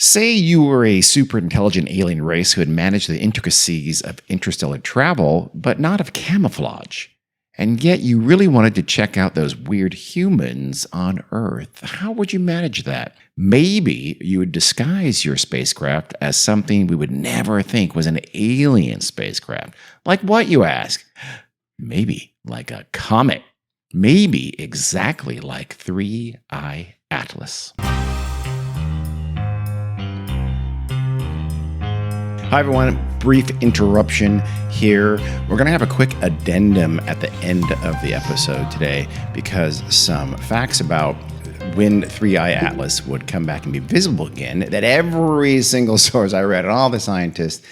Say you were a super intelligent alien race who had managed the intricacies of interstellar travel, but not of camouflage. And yet you really wanted to check out those weird humans on Earth. How would you manage that? Maybe you would disguise your spacecraft as something we would never think was an alien spacecraft. Like what, you ask? Maybe like a comet. Maybe exactly like 3I Atlas. Hi, everyone. Brief interruption here. We're going to have a quick addendum at the end of the episode today because some facts about when 3I Atlas would come back and be visible again that every single source I read and all the scientists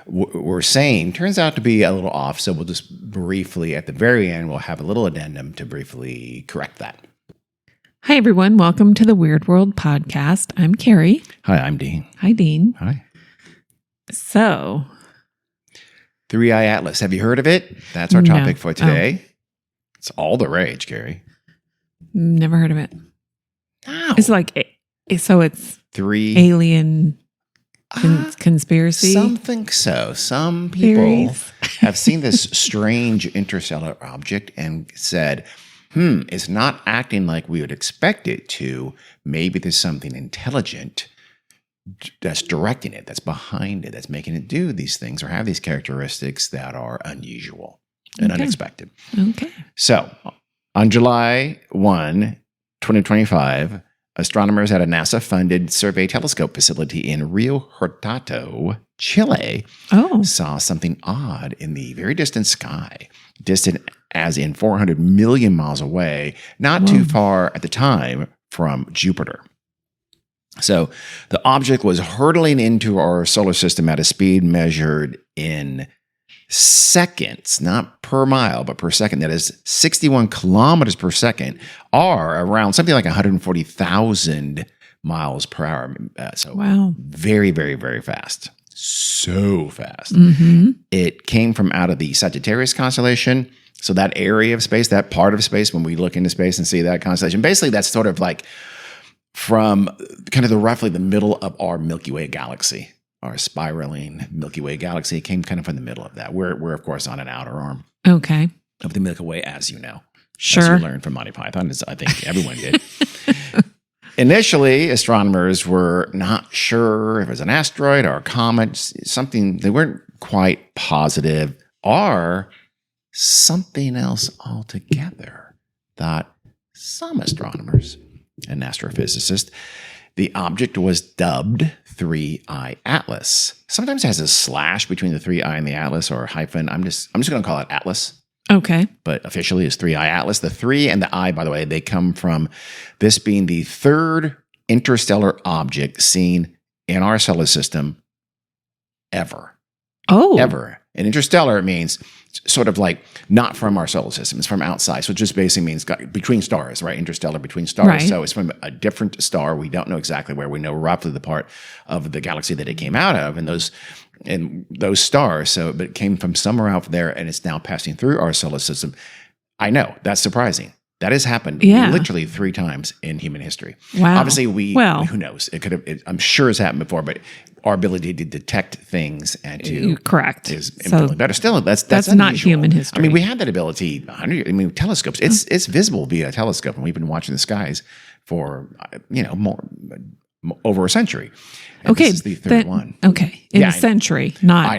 were saying turns out to be a little off. So we'll just briefly, at the very end, we'll have a little addendum to briefly correct that. Hi, everyone. Welcome to the Weird World podcast. I'm Carrie. Hi, I'm Dean. Hi, Dean. Hi. So, 3I Atlas. Have you heard of it? That's our topic for today. It's all the rage, Carrie. Never heard of it. No. It's like, so it's alien conspiracy? Some think so. Some people have seen this strange interstellar object and said, it's not acting like we would expect it to. Maybe there's something intelligent that's directing it, that's behind it, that's making it do these things or have these characteristics that are unusual and unexpected. Okay. So, on July 1, 2025, astronomers at a NASA-funded survey telescope facility in Rio Hurtado, Chile, saw something odd in the very distant sky, distant as in 400 million miles away, not too far at the time from Jupiter. So the object was hurtling into our solar system at a speed measured in seconds, not per mile, but per second. That is 61 kilometers per second, or around something like 140,000 miles per hour. Very, very, very fast. So fast. Mm-hmm. It came from out of the Sagittarius constellation. So that area of space, that part of space, when we look into space and see that constellation, basically that's sort of like from kind of roughly the middle of our Milky Way galaxy, our spiraling Milky Way galaxy came kind of from the middle of that. We're of course on an outer arm of the Milky Way, as you know. Sure. As you learned from Monty Python, as I think everyone did. Initially, astronomers were not sure if it was an asteroid or a comet, something they weren't quite positive, or something else altogether, thought some astronomers and astrophysicist. The object was dubbed 3I Atlas. Sometimes it has a slash between the 3I and the Atlas, or a hyphen. I'm just going to call it Atlas. Okay. But officially it's 3I Atlas. The 3 and the I, by the way, they come from this being the third interstellar object seen in our solar system ever. Oh. Ever. And interstellar means sort of like not from our solar system. It's from outside. So it just basically means between stars, right? Interstellar, between stars. Right. So it's from a different star. We don't know exactly where. We know roughly the part of the galaxy that it came out of and those stars. But it came from somewhere out there and it's now passing through our solar system. I know, that's surprising. That has happened literally 3 times in human history. Wow. Obviously, who knows? It could have. I'm sure it's happened before, but our ability to detect things and to correct is infinitely better. Still, that's not unusual. human history. I mean, we had that ability. Telescopes. It's visible via a telescope, and we've been watching the skies for more over a century. And okay, this is the third one. Okay, in a century, not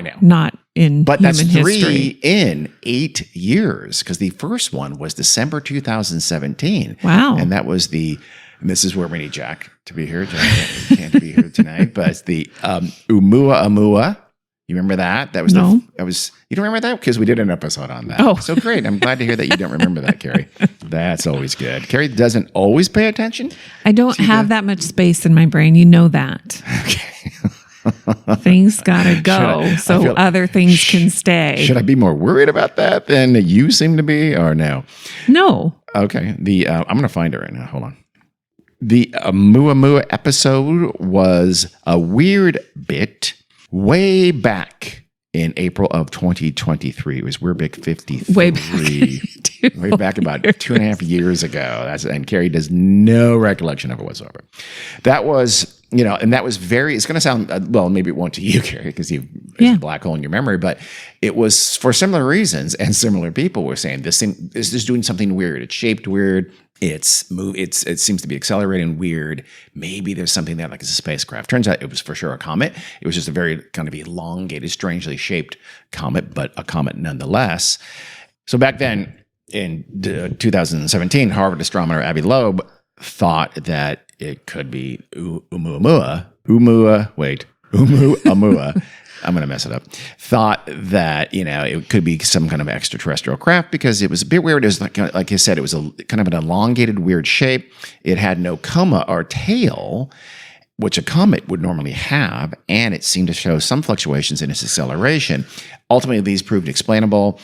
in but human that's 3 history. in 8 years, because the first one was December 2017. Wow, and that was and this is where we need Jack to be here. Jack can't be here tonight, but it's the Oumuamua. You remember that? That was you don't remember that? Because we did an episode on that. Oh. So great. I'm glad to hear that you don't remember that, Carrie. That's always good. Carrie doesn't always pay attention. I don't have that much space in my brain. You know that. Okay. Things gotta go other things can stay. Should I be more worried about that than you seem to be, or no? No. Okay. I'm going to find it right now. Hold on. The Oumuamua episode was a weird bit way back in April of 2023. It was We're Big 53. Way back about 2.5 years ago. And Carrie does no recollection of it whatsoever. That was, and that was it's going to sound, well, maybe it won't to you, Carrie, because it's a black hole in your memory, but it was for similar reasons, and similar people were saying this thing is doing something weird. It's shaped weird. It seems to be accelerating weird. Maybe there's something there like it's a spacecraft. Turns out it was for sure a comet. It was just a very kind of elongated, strangely shaped comet, but a comet nonetheless. So back then in 2017, Harvard astronomer Avi Loeb thought that it could be Oumuamua. I'm going to mess it up. Thought that, it could be some kind of extraterrestrial craft because it was a bit weird. It was like I said, it was a kind of an elongated, weird shape. It had no coma or tail, which a comet would normally have, and it seemed to show some fluctuations in its acceleration. Ultimately, these proved explainable.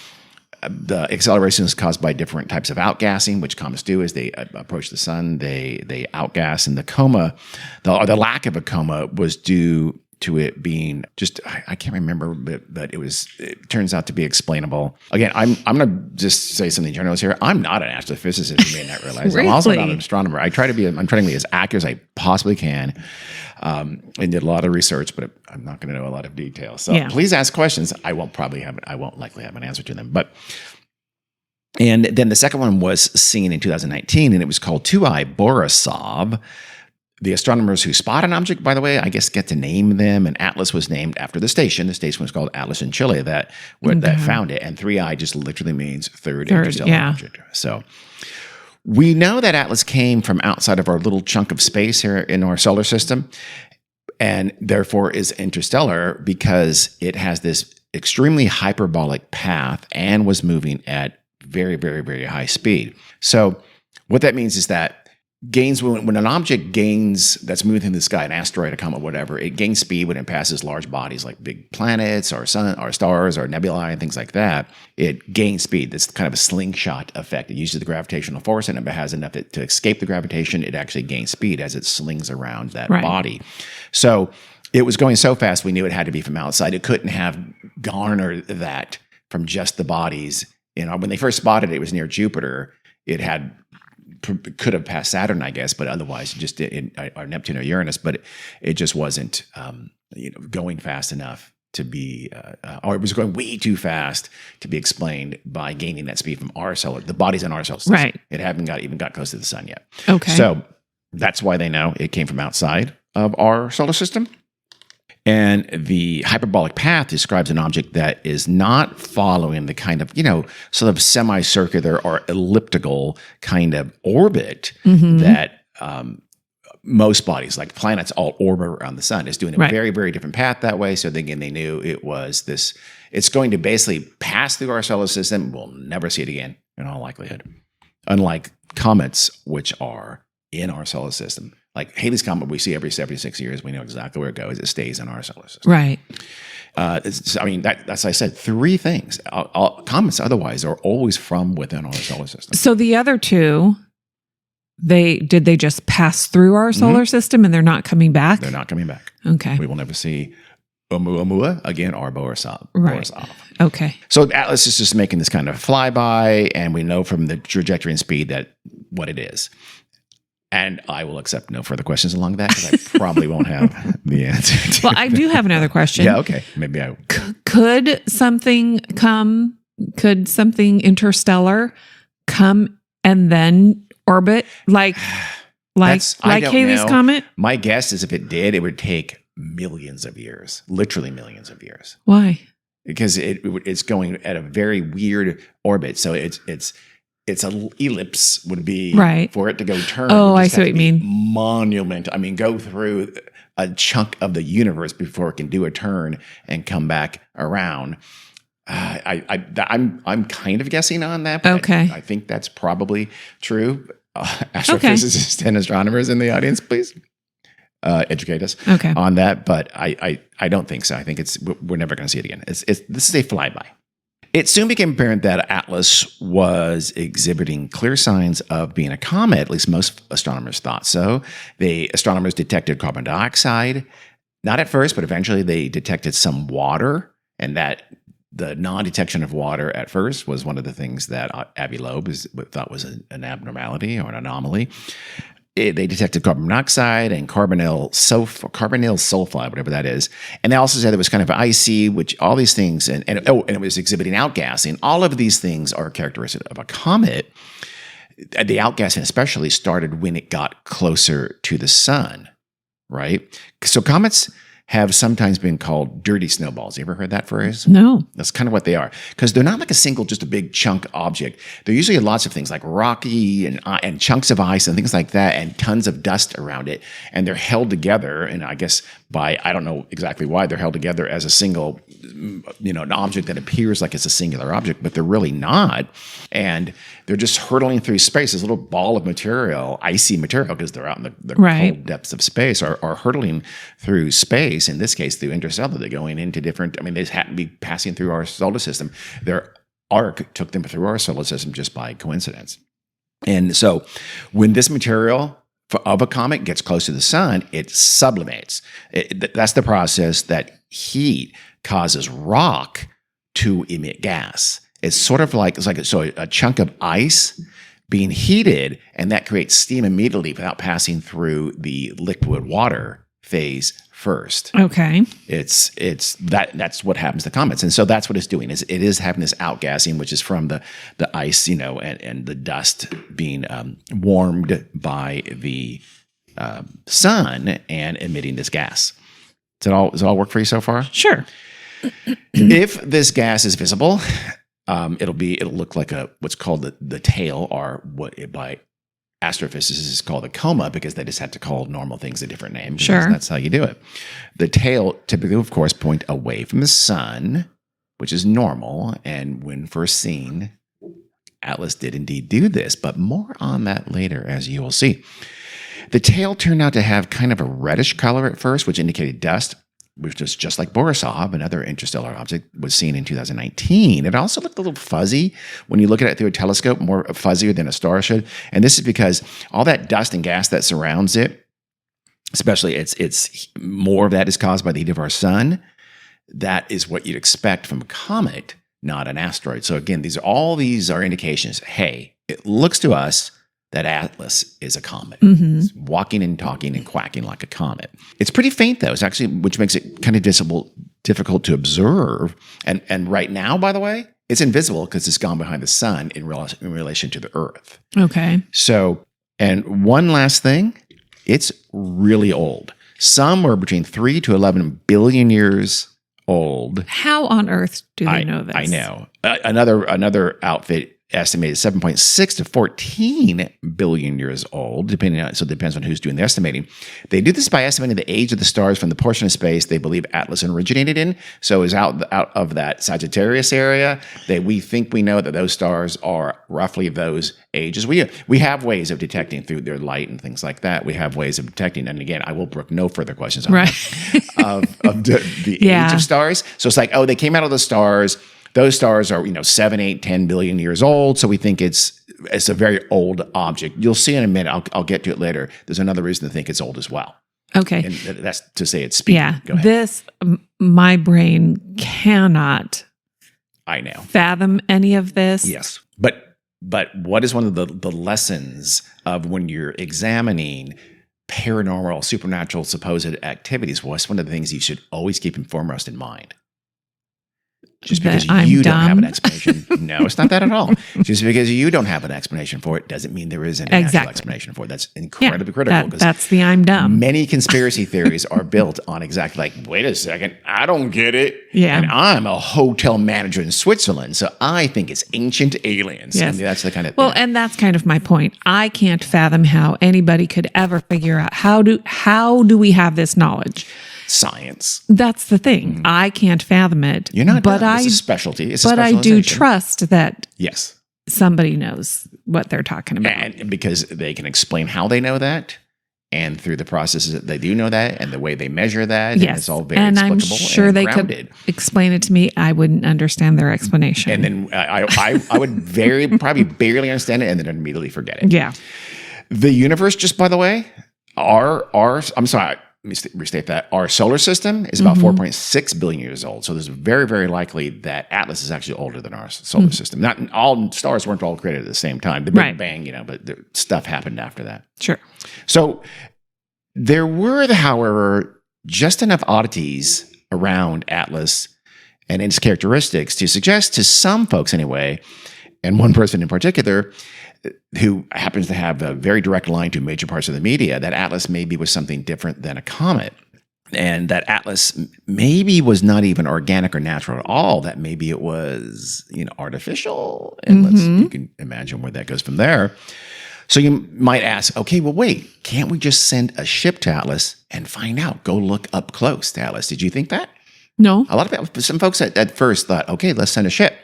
The acceleration is caused by different types of outgassing, which comets do as they approach the sun. They outgas, and the coma, or the lack of a coma, was due to it being just, I can't remember, but it turns out to be explainable. Again, I'm going to just say something general here. I'm not an astrophysicist, you may not realize. Really? I'm also not an astronomer. I'm trying to be as accurate as I possibly can. And did a lot of research, but I'm not going to know a lot of details. So please ask questions. I won't likely have an answer to them. And then the second one was seen in 2019, and it was called 2I Borisov. The astronomers who spot an object, by the way, I guess get to name them. And Atlas was named after the station. The station was called Atlas in Chile that found it. And 3I just literally means third interstellar object. So we know that Atlas came from outside of our little chunk of space here in our solar system, and therefore is interstellar because it has this extremely hyperbolic path and was moving at very, very, very high speed. So what that means is that when an object gains, that's moving in the sky, an asteroid, a comet, whatever, it gains speed when it passes large bodies like big planets or sun or stars or nebulae and things like that. It gains speed. That's kind of a slingshot effect. It uses the gravitational force, and if it has enough to escape the gravitation, it actually gains speed as it slings around that body. So it was going so fast, we knew it had to be from outside. It couldn't have garnered that from just the bodies. When they first spotted it, it was near Jupiter. It could have passed Saturn, I guess, but otherwise just or Neptune or Uranus, but it just wasn't, going fast enough to be, or it was going way too fast to be explained by gaining that speed from the bodies in our solar system. Right. It hadn't even got close to the sun yet. Okay. So that's why they know it came from outside of our solar system. And the hyperbolic path describes an object that is not following the kind of, sort of semicircular or elliptical kind of orbit that most bodies, like planets, all orbit around the sun. It's doing a very, very different path that way. So again, they knew it was this, it's going to basically pass through our solar system. We'll never see it again in all likelihood. Unlike comets, which are in our solar system. Like Halley's Comet, we see every 76 years. We know exactly where it goes. It stays in our solar system. Right. That's, I said, three things. Comets otherwise are always from within our solar system. So the other two, they just pass through our solar system and they're not coming back? They're not coming back. Okay. We will never see Oumuamua again or Borisov. Right. Okay. So Atlas is just making this kind of flyby, and we know from the trajectory and speed that what it is. And I will accept no further questions along that because I probably won't have the answer to I do have another question. Yeah, okay. Maybe I... Could something interstellar come and then orbit like Halley's Comet? My guess is if it did, it would take millions of years, literally millions of years. Why? Because it's going at a very weird orbit. So it's an ellipse would be for it to go turn. Oh, I see what you mean. Monument. I mean, go through a chunk of the universe before it can do a turn and come back around. I'm kind of guessing on that. But okay. I think that's probably true. Astrophysicists and astronomers in the audience, please educate us on that. But I don't think so. I think we're never going to see it again. This is a flyby. It soon became apparent that Atlas was exhibiting clear signs of being a comet. At least most astronomers thought so. Astronomers detected carbon dioxide. Not at first, but eventually they detected some water And that the non-detection of water at first was one of the things that Abbey Loeb thought was an abnormality or an anomaly. They detected carbon monoxide and carbonyl sulfide, whatever that is. And they also said it was kind of icy, which all these things, and it was exhibiting outgassing. All of these things are characteristic of a comet. The outgassing especially started when it got closer to the sun, right? So comets have sometimes been called dirty snowballs. You ever heard that phrase? No. That's kind of what they are. Because they're not like just a big chunk object. They're usually lots of things like rocky and chunks of ice and things like that and tons of dust around it. And they're held together, and I guess I don't know exactly why they're held together as a single, an object that appears like it's a singular object, but they're really not. And they're just hurtling through space. This little ball of material, icy material, because they're out in the cold depths of space, are hurtling through space. In this case, through interstellar, they're going into different. They just happen to be passing through our solar system. Their arc took them through our solar system just by coincidence. And so, when this material of a comet gets close to the sun, it sublimates. That's the process that heat causes rock to emit gas. It's sort of like a chunk of ice being heated, and that creates steam immediately without passing through the liquid water phase first. Okay. That's what happens to comets. And so that's what it's doing, is it is having this outgassing, which is from the ice, and the dust being warmed by the sun and emitting this gas. Does it all work for you so far? Sure. If this gas is visible, it'll look like what's called the tail, or what by astrophysicists is called a coma, because they just have to call normal things a different name. Sure. That's how you do it. The tail typically, of course, point away from the sun, which is normal. And when first seen, Atlas did indeed do this, but more on that later, as you will see. The tail turned out to have kind of a reddish color at first, which indicated dust, which was just like Borisov, another interstellar object, was seen in 2019. It also looked a little fuzzy when you look at it through a telescope, more fuzzier than a star should. And this is because all that dust and gas that surrounds it, especially it's more of that is caused by the heat of our sun. That is what you'd expect from a comet, not an asteroid. So again, these are indications. Hey, it looks to us that Atlas is a comet. Mm-hmm. It's walking and talking and quacking like a comet. It's pretty faint, though. It's actually, which makes it kind of difficult to observe. And right now, by the way, it's invisible because it's gone behind the sun in relation to the Earth. Okay. So, and one last thing, it's really old. Some were between 3 to 11 billion years old. How on earth do they know this? I know. Another outfit estimated 7.6 to 14 billion years old, so it depends on who's doing the estimating. They do this by estimating the age of the stars from the portion of space they believe Atlas originated in. So is out of that Sagittarius area, we think we know that those stars are roughly those ages. We have ways of detecting through their light and things like that. We have ways of detecting, and again, I will brook no further questions on that, of the age of stars. So it's like, they came out of the stars. Those stars are, 7, 8, 10 billion years old. So we think it's a very old object. You'll see in a minute. I'll get to it later. There's another reason to think it's old as well. Okay. And that's to say it's speaking. Yeah. Go ahead. My brain cannot fathom any of this. Yes. But what is one of the lessons of when you're examining paranormal, supernatural, supposed activities? What's one of the things you should always keep foremost in mind? Just because you don't have an explanation. No, it's not that at all. Just because you don't have an explanation for it doesn't mean there isn't an actual explanation for it. That's incredibly critical. That's the I'm dumb. Many conspiracy theories are built on exactly wait a second, I don't get it. Yeah. And I'm a hotel manager in Switzerland, so I think it's ancient aliens. Yes. And that's the kind of thing. And that's kind of my point. I can't fathom how anybody could ever figure out how do we have this knowledge? Science. That's the thing. I can't fathom it. You're not dumb. It's a specialty. It's a but I do trust that somebody knows what they're talking about. And because they can explain how they know that, and through the processes that they do know that, and the way they measure that, and it's all very explicable I'm sure and they grounded. Could explain it to me. I wouldn't understand their explanation. And then I would probably barely understand it and then immediately forget it. Yeah. The universe, just by the way, I'm sorry, let me restate that. Our solar system is about 4.6 billion years old. So there's very, very likely that Atlas is actually older than our solar system. Not all stars weren't all created at the same time. The Big Bang, but the stuff happened after that. Sure. So there were, however, just enough oddities around Atlas and its characteristics to suggest to some folks anyway, and one person in particular, who happens to have a very direct line to major parts of the media, that Atlas maybe was something different than a comet. And that Atlas maybe was not even organic or natural at all, that maybe it was, artificial. And you can imagine where that goes from there. So you might ask, okay, well, wait, can't we just send a ship to Atlas and find out? Go look up close to Atlas. Did you think that? No. A lot of people, some folks at first thought, okay, let's send a ship.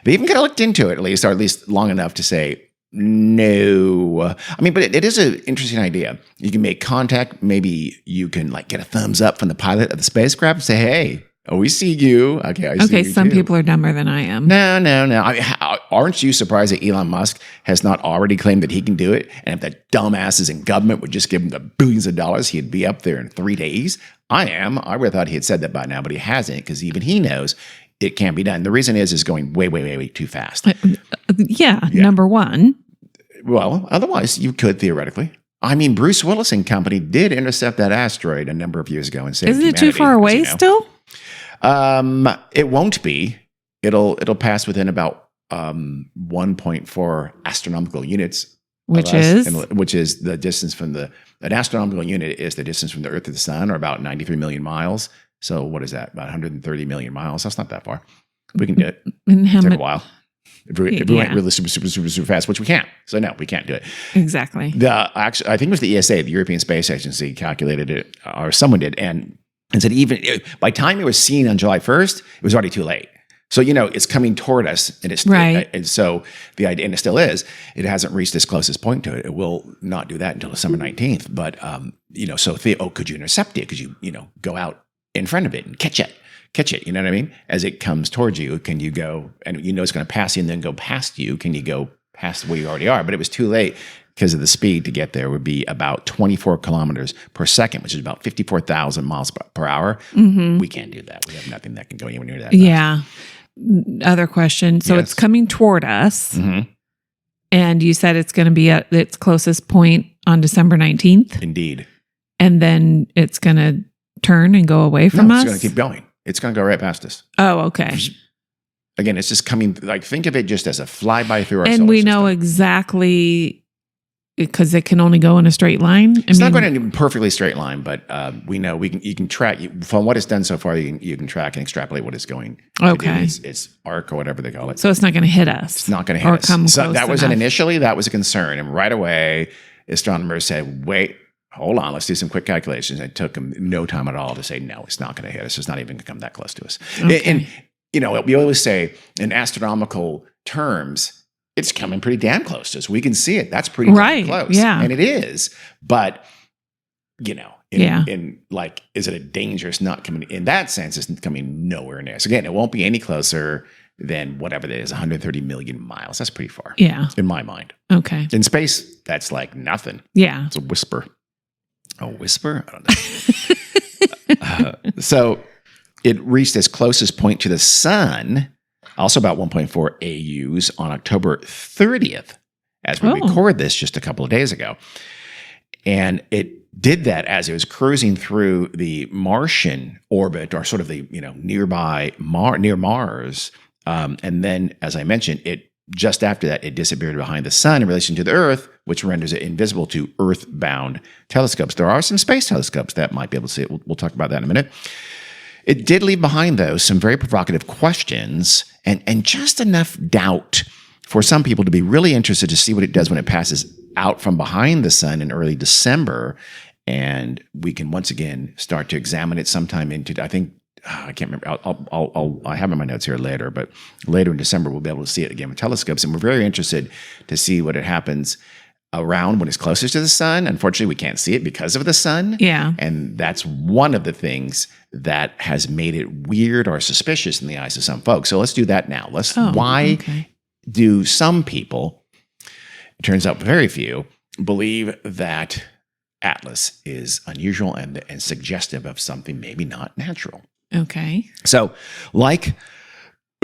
They even kind of looked into it at least long enough to say, no. I mean, but it is an interesting idea. You can make contact. Maybe you can get a thumbs up from the pilot of the spacecraft and say, hey, we see you. Okay, I see you some too. People are dumber than I am. No. Aren't you surprised that Elon Musk has not already claimed that he can do it? And if the dumbasses in government would just give him the billions of dollars, he'd be up there in 3 days. I am. I would have thought he had said that by now, but he hasn't, because even he knows it can't be done. The reason is going way, way, way, way too fast. Yeah, number one. Well, otherwise you could theoretically. I mean, Bruce Willis and company did intercept that asteroid a number of years ago and saved humanity. Isn't it too far away still? It won't be. It'll pass within about 1.4 astronomical units, which is the distance from an astronomical unit is the distance from the Earth to the Sun, or about 93 million miles. So what is that? About 130 million miles. That's not that far. We can do it. It'll take a while. If we went really super, super, super, super fast, which we can't. So no, we can't do it. Exactly. I think it was the ESA, the European Space Agency, calculated it, or someone did, and said even by the time it was seen on July 1st, it was already too late. So, it's coming toward us, and it's right. And so the idea, and it still is, it hasn't reached its closest point to it. It will not do that until December 19th. But, so could you intercept it? Could you, go out in front of it and catch it? You know what I mean? As it comes towards you, can you go, and it's going to pass you and then go past you? Can you go past where you already are? But it was too late because of the speed to get there would be about 24 kilometers per second, which is about 54,000 miles per hour. Mm-hmm. We can't do that. We have nothing that can go anywhere near that. Yeah. Other question. So It's coming toward us. Mm-hmm. And you said it's going to be at its closest point on December 19th? Indeed. And then it's going to turn and go away from us? It's going to keep going. It's going to go right past us. Oh, okay. Again, it's just coming, think of it just as a flyby through our solar system. And we know exactly, because it can only go in a straight line? It's not going in a perfectly straight line, but we know you can track, from what it's done so far, you can track and extrapolate what it's going to do. Its arc or whatever they call it. So it's not going to hit us. It's not going to hit us. So that was initially, that was a concern. And right away, astronomers said, wait, hold on, let's do some quick calculations. It took them no time at all to say, no, it's not going to hit us. It's not even going to come that close to us. Okay. And, we always say in astronomical terms, it's coming pretty damn close to us. We can see it. That's pretty damn close. Yeah. And it is. But, is it a dangerous not coming? In that sense, it's coming nowhere near. So again, it won't be any closer than whatever it is, 130 million miles. That's pretty far. Yeah. In my mind. Okay. In space, that's like nothing. Yeah. It's a whisper. A whisper? I don't know. So it reached its closest point to the sun, also about 1.4 AUs, on October 30th, as we record this just a couple of days ago. And it did that as it was cruising through the Martian orbit, or sort of the nearby near Mars. And then, as I mentioned, just after that, it disappeared behind the sun in relation to the Earth, which renders it invisible to Earth-bound telescopes. There are some space telescopes that might be able to see it. We'll talk about that in a minute. It did leave behind, though, some very provocative questions and just enough doubt for some people to be really interested to see what it does when it passes out from behind the sun in early December. And we can once again start to examine it sometime into, I think, I can't remember. I have it in my notes here later, but later in December, we'll be able to see it again with telescopes. And we're very interested to see what it happens around when it's closest to the sun. Unfortunately, we can't see it because of the sun. Yeah. And that's one of the things that has made it weird or suspicious in the eyes of some folks. So let's do that now. Why do some people, it turns out very few, believe that Atlas is unusual and suggestive of something maybe not natural. Okay. So, like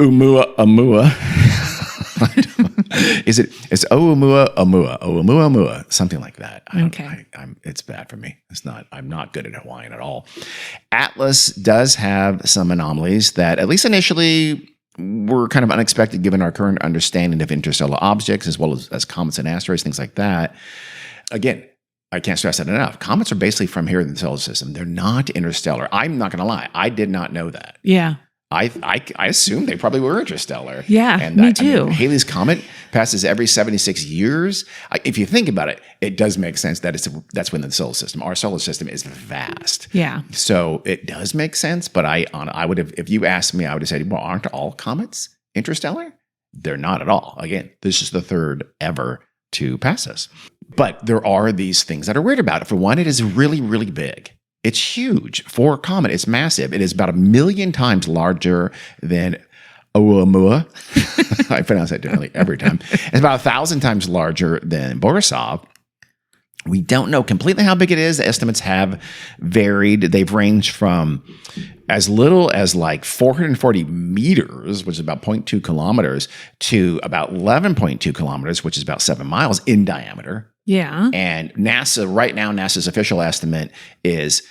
Oumuamua, it's Oumuamua, something like that. Okay. It's bad for me. I'm not good at Hawaiian at all. Atlas does have some anomalies that, at least initially, were kind of unexpected given our current understanding of interstellar objects, as well as comets and asteroids, things like that. Again, I can't stress that enough. Comets are basically from here in the solar system. They're not interstellar. I'm not going to lie. I did not know that. Yeah. I assumed they probably were interstellar. Yeah, and me too. Halley's Comet passes every 76 years. If you think about it, it does make sense that that's within the solar system. Our solar system is vast. Yeah. So it does make sense. But I would have, if you asked me, I would have said, well, aren't all comets interstellar? They're not at all. Again, this is the third ever to pass us. But there are these things that are weird about it. For one, it is really, really big. It's huge. For a comet, it's massive. It is about 1 million times larger than Oumuamua. I pronounce that differently every time. It's about 1,000 times larger than Borisov. We don't know completely how big it is. The estimates have varied. They've ranged from as little as like 440 meters, which is about 0.2 kilometers, to about 11.2 kilometers, which is about 7 miles in diameter. Yeah. And NASA's official estimate is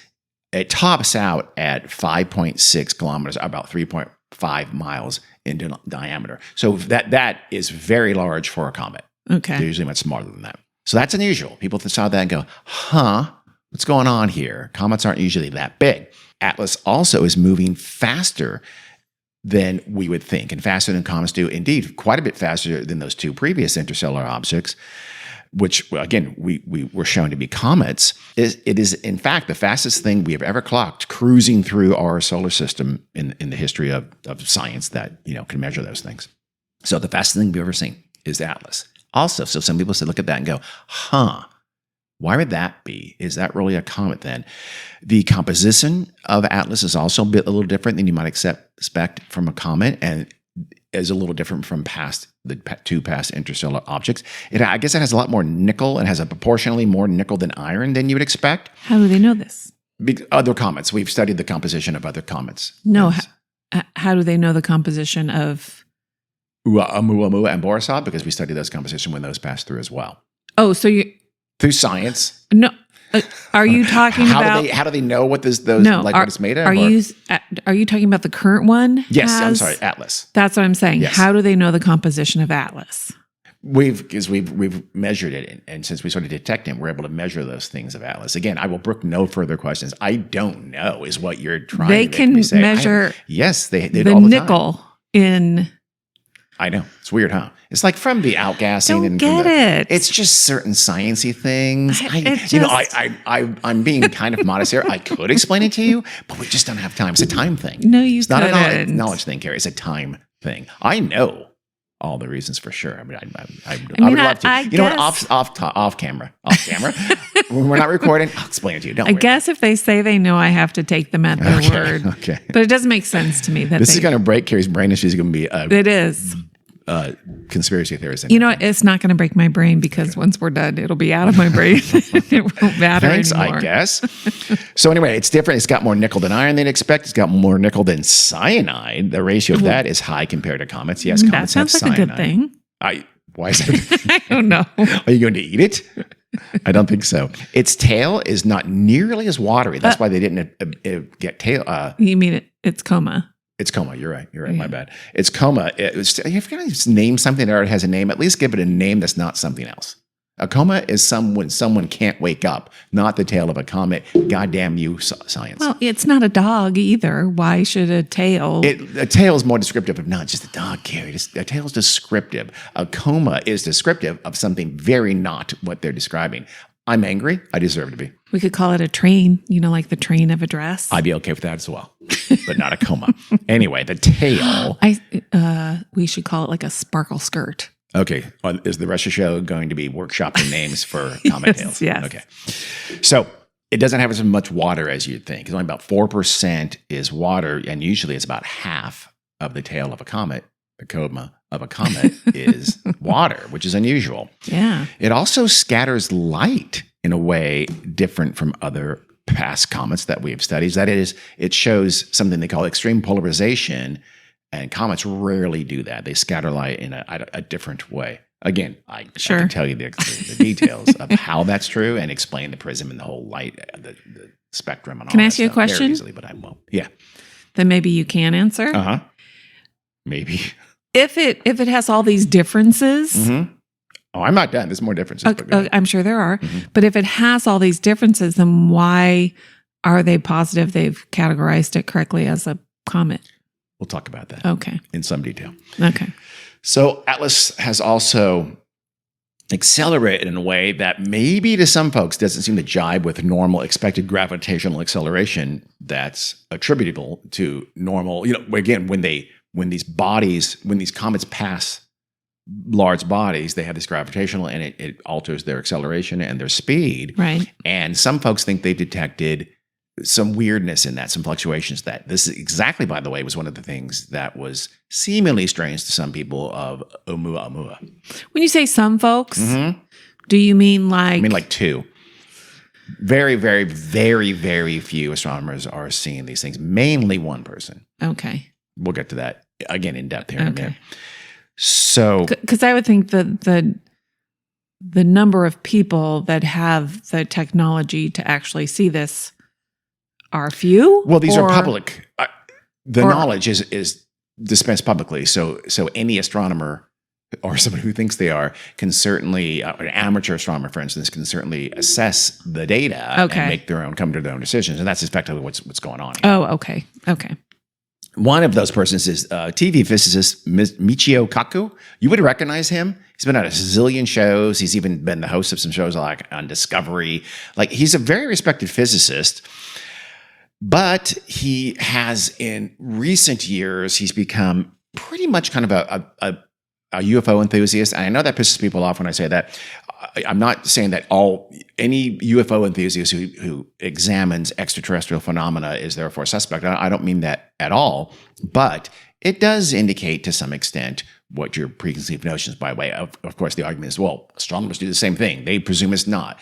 it tops out at 5.6 kilometers, about 3.5 miles in diameter. So that is very large for a comet. Okay. They're usually much smaller than that. So that's unusual. People saw that and go, what's going on here? Comets aren't usually that big. Atlas also is moving faster than we would think, and faster than comets do. Indeed, quite a bit faster than those two previous interstellar objects, which, again, we were shown to be comets. It is, in fact, the fastest thing we have ever clocked cruising through our solar system in the history of science that can measure those things. So the fastest thing we've ever seen is the Atlas. Also, so some people look at that and go, why would that be? Is that really a comet then? The composition of Atlas is also a little different than you might expect from a comet, and is a little different from the two past interstellar objects. I guess it has a lot more nickel and has a proportionally more nickel than iron than you would expect. How do they know this? Other comets. We've studied the composition of other comets. No. How do they know the composition of Oumuamua and Borisov? Because we studied those composition when those passed through as well. Oh, so through science. No. Are you talking about how do they know what what it's made of? Are you talking about the current one? Yes, I'm sorry, Atlas. That's what I'm saying. Yes. How do they know the composition of Atlas? We've measured it, and since we started detecting, we're able to measure those things of Atlas. Again, I will brook no further questions. I don't know, is what you're trying to make me say. They can measure. Yes, they the all the nickel time. In. I know. It's weird, huh? It's like from the outgassing. Don't get it. It's just certain sciencey things. I'm being kind of modest here. I could explain it to you, but we just don't have time. It's a time thing. No, it's not a knowledge thing, Carrie. It's a time thing. I know all the reasons for sure. I would love to. You know what? Off camera. When we're not recording, I'll explain it to you. Don't worry. I guess if they say they know, I have to take them at their word. Okay. But it doesn't make sense to me that this is going to break Carrie's brain, and she's going to be. It is. Conspiracy theorist. It's not going to break my brain because once we're done, it'll be out of my brain. It won't matter Thanks, anymore. I guess. So anyway, it's different. It's got more nickel than iron than expect. It's got more nickel than cyanide. The ratio of that is high compared to comets. Yes, comets have cyanide. That sounds like a good thing. Why is that? I don't know. Are you going to eat it? I don't think so. Its tail is not nearly as watery. That's why they didn't get tail. You mean it's coma? It's coma. You're right. Yeah. My bad. It's coma. If you're going to name something that already has a name, at least give it a name that's not something else. A coma is when someone can't wake up, not the tail of a comet. Goddamn you, science. Well, it's not a dog either. Why should a tail? A tail is more descriptive of not just a dog, Carrie. A tail is descriptive. A coma is descriptive of something very not what they're describing. I'm angry. I deserve to be. We could call it a train, like the train of a dress. I'd be okay with that as well, but not a coma. Anyway, the tail. We should call it like a sparkle skirt. Okay. Is the rest of the show going to be workshopping names for comet tails? Yes. Okay. So it doesn't have as much water as you'd think. It's only about 4% is water, and usually it's about half of the tail of a comet. The coma of a comet is water, which is unusual. Yeah. It also scatters light in a way different from other past comets that we have studied. That is, it shows something they call extreme polarization, and comets rarely do that. They scatter light in a different way. Again, I can tell you the details of how that's true and explain the prism and the whole light, the spectrum, and all that. Can I ask you a question? Very easily, but I won't. Yeah. Then maybe you can answer. Maybe. If it has all these differences. Mm-hmm. Oh, I'm not done. There's more differences. I'm sure there are. Mm-hmm. But if it has all these differences, then why are they positive they've categorized it correctly as a comet? We'll talk about that. Okay. In some detail. Okay. So Atlas has also accelerated in a way that maybe to some folks doesn't seem to jibe with normal expected gravitational acceleration that's attributable to normal, again, when these comets pass large bodies, they have this gravitational and it alters their acceleration and their speed. Right. And some folks think they've detected some weirdness in that, some fluctuations. That this is exactly, by the way, was one of the things that was seemingly strange to some people of Oumuamua. When you say some folks, do you mean like... I mean like two. Very, very, very, very few astronomers are seeing these things. Mainly one person. Okay. We'll get to that again in depth here in a minute. So... Because I would think that the number of people that have the technology to actually see this are few? Well, these are public. The knowledge is dispensed publicly. So any astronomer or somebody who thinks they are can certainly, an amateur astronomer, for instance, can certainly assess the data and come to their own decisions. And that's effectively what's going on here. Oh, okay. Okay. One of those persons is TV physicist Michio Kaku. You would recognize him. He's been on a zillion shows. He's even been the host of some shows like on Discovery. Like, he's a very respected physicist. But he has, in recent years, he's become pretty much kind of a UFO enthusiast. And I know that pisses people off when I say that. I'm not saying that any UFO enthusiast who examines extraterrestrial phenomena is therefore suspect. I don't mean that at all. But it does indicate to some extent what your preconceived notions, by way of course, the argument is, well, astronomers do the same thing. They presume it's not.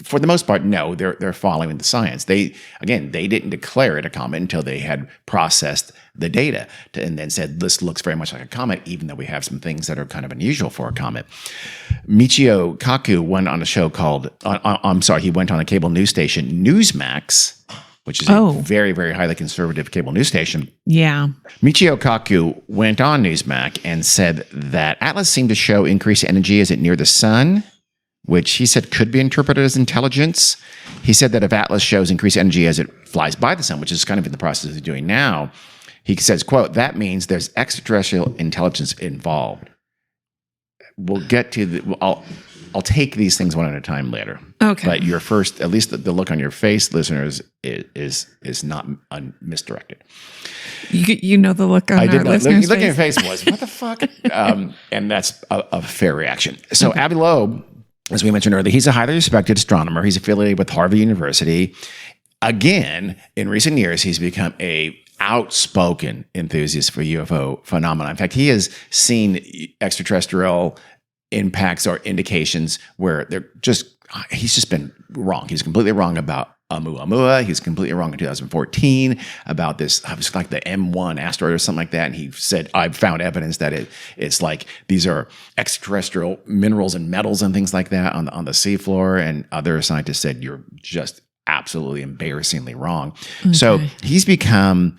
For the most part, no, they're following the science. They didn't declare it a comet until they had processed the data and then said, this looks very much like a comet, even though we have some things that are kind of unusual for a comet. Michio Kaku went on a show called, he went on a cable news station, Newsmax, which is a very, very highly conservative cable news station. Yeah. Michio Kaku went on Newsmax and said that Atlas seemed to show increased energy as it neared the sun, which he said could be interpreted as intelligence. He said that if Atlas shows increased energy as it flies by the sun, which is kind of in the process of doing now, he says, quote, that means there's extraterrestrial intelligence involved. We'll get to I'll take these things one at a time later. Okay. But your first, at least the look on your face, listeners, is not misdirected. You know the look on our listeners' face. Look at your face was, what the fuck? And that's a fair reaction. So Avi Loeb, as we mentioned earlier, he's a highly respected astronomer. He's affiliated with Harvard University. Again, in recent years, he's become a outspoken enthusiast for UFO phenomena. In fact, he has seen extraterrestrial impacts or indications where he's just been wrong. He's completely wrong about Oumuamua. He's completely wrong in 2014 about this. It was like the M1 asteroid or something like that. And he said, I've found evidence that it's like these are extraterrestrial minerals and metals and things like that on the seafloor. And other scientists said, you're just absolutely embarrassingly wrong. Okay. So he's become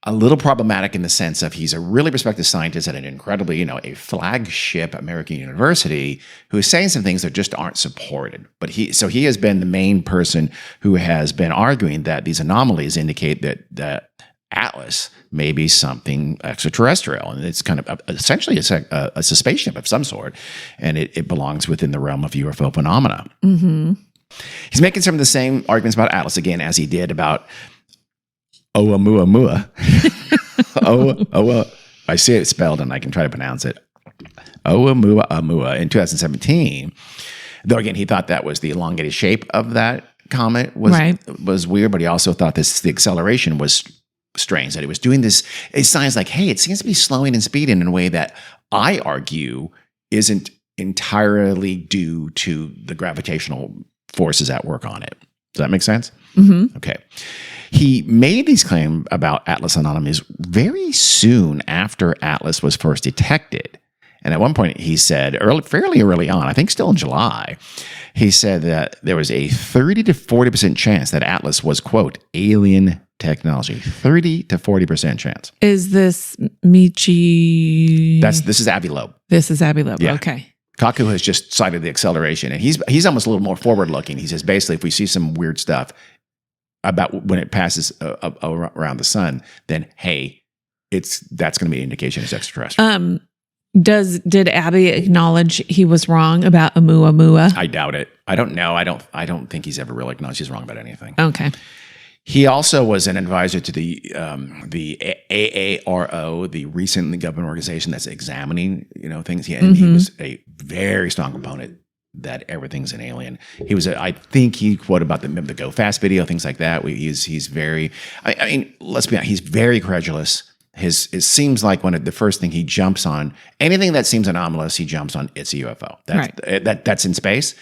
a little problematic in the sense of he's a really respected scientist at an incredibly, a flagship American university who is saying some things that just aren't supported. But he has been the main person who has been arguing that these anomalies indicate that Atlas may be something extraterrestrial. And it's kind of essentially a spaceship of some sort. And it belongs within the realm of UFO phenomena. Mm-hmm. He's making some of the same arguments about Atlas again as he did about Oumuamua. I see it spelled and I can try to pronounce it. Oumuamua in 2017. Though again, he thought that was the elongated shape of that comet was weird, but he also thought the acceleration was strange, that it was doing this. It's science like, hey, it seems to be slowing and speeding in a way that I argue isn't entirely due to the gravitational forces at work on it. Does that make sense? Mm-hmm. Okay. He made these claims about Atlas anomalies very soon after Atlas was first detected. And at one point he said, fairly early on, I think still in July, he said that there was a 30 to 40% chance that Atlas was, quote, alien technology. 30 to 40% chance. Is this Michi? This is Avi Loeb. This is Avi Loeb. Yeah. Okay. Kaku has just cited the acceleration, and he's almost a little more forward-looking. He says, basically, if we see some weird stuff about when it passes around the sun, then, hey, that's going to be an indication it's extraterrestrial. Did Abby acknowledge he was wrong about Oumuamua? I doubt it. I don't know. I don't think he's ever really acknowledged he's wrong about anything. Okay. He also was an advisor to the AARO, the recent government organization that's examining things. And he was a very strong component that everything's an alien. He was I think he quoted about the Go Fast video, things like that. He's very. I mean, let's be honest. He's very credulous. It seems like the first thing he jumps on, anything that seems anomalous, he jumps on. It's a UFO. That's in space,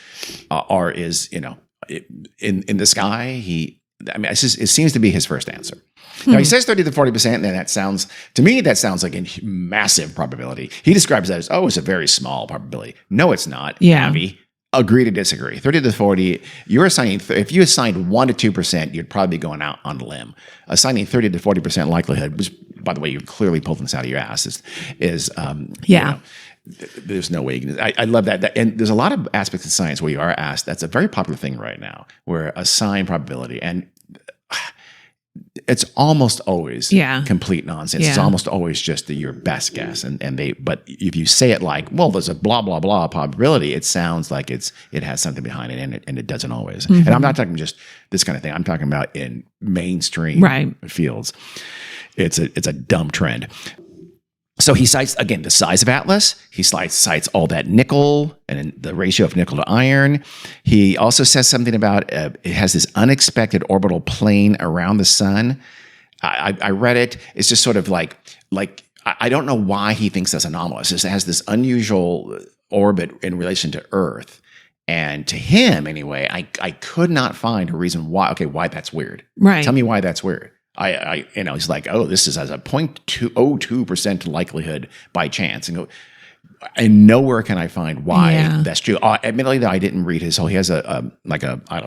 or is in the sky. It seems to be his first answer. Now he says 30 to 40%, and that sounds like a massive probability. He describes that as it's a very small probability. No, it's not. Yeah. Abby, agree to disagree. 30 to 40, you're assigning. If you assigned 1 to 2%, you'd probably be going out on a limb. Assigning 30 to 40% likelihood, which, by the way, you clearly pulled this out of your ass. There's no way you can. I love that. And there's a lot of aspects of science where you are asked. That's a very popular thing right now, where assign probability, and it's almost always complete nonsense. It's almost always just your best guess. But if you say it like, well, there's a blah blah blah probability, it sounds like it has something behind it, and it doesn't always. Mm-hmm. And I'm not talking just this kind of thing. I'm talking about in mainstream fields. It's a dumb trend. So he cites, again, the size of Atlas. He cites all that nickel and the ratio of nickel to iron. He also says something about it has this unexpected orbital plane around the sun. I read it. It's just sort of like I don't know why he thinks that's anomalous. It has this unusual orbit in relation to Earth. And to him, anyway, I could not find a reason why. Okay, why that's weird. Right. Tell me why that's weird. He's like, this is as a 0.202% likelihood by chance, and nowhere can I find why that's true. Admittedly, though, I didn't read his whole. He has a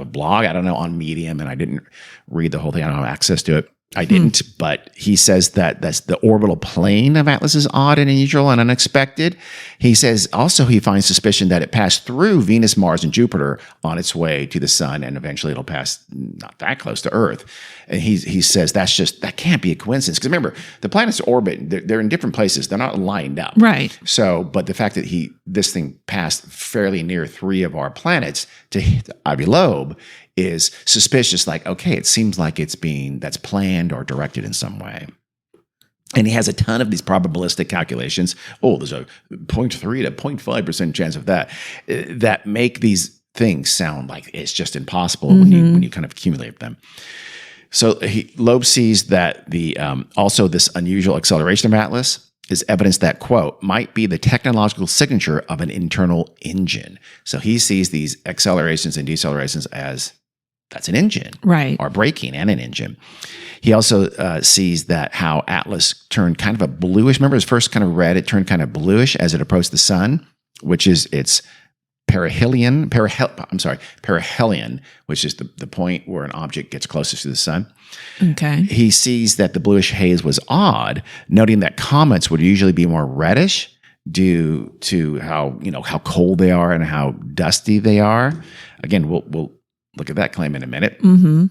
blog, I don't know, on Medium, and I didn't read the whole thing. I don't have access to it. I didn't, but he says that's the orbital plane of Atlas is odd and unusual and unexpected. He says also he finds suspicion that it passed through Venus, Mars, and Jupiter on its way to the sun, and eventually it'll pass not that close to Earth. And he says that can't be a coincidence, because remember, the planets orbit, they're in different places, they're not lined up. Right. So, but the fact that this thing passed fairly near 3 of our planets to Ivy Lobe is suspicious. Like, okay, it seems like that's planned or directed in some way. And he has a ton of these probabilistic calculations. Oh, there's a 0.3 to 0.5% chance of that make these things sound like it's just impossible when you kind of accumulate them. So Loeb sees that also this unusual acceleration of Atlas is evidence that, quote, might be the technological signature of an internal engine. So he sees these accelerations and decelerations as that's an engine, right, or braking and an engine. He also sees that how Atlas turned kind of a bluish. Remember, his first kind of red, it turned kind of bluish as it approached the sun, which is its perihelion, which is the point where an object gets closest to the sun. Okay. He sees that the bluish haze was odd, noting that comets would usually be more reddish due to how cold they are and how dusty they are. Again, we'll look at that claim in a minute. Mm-hmm.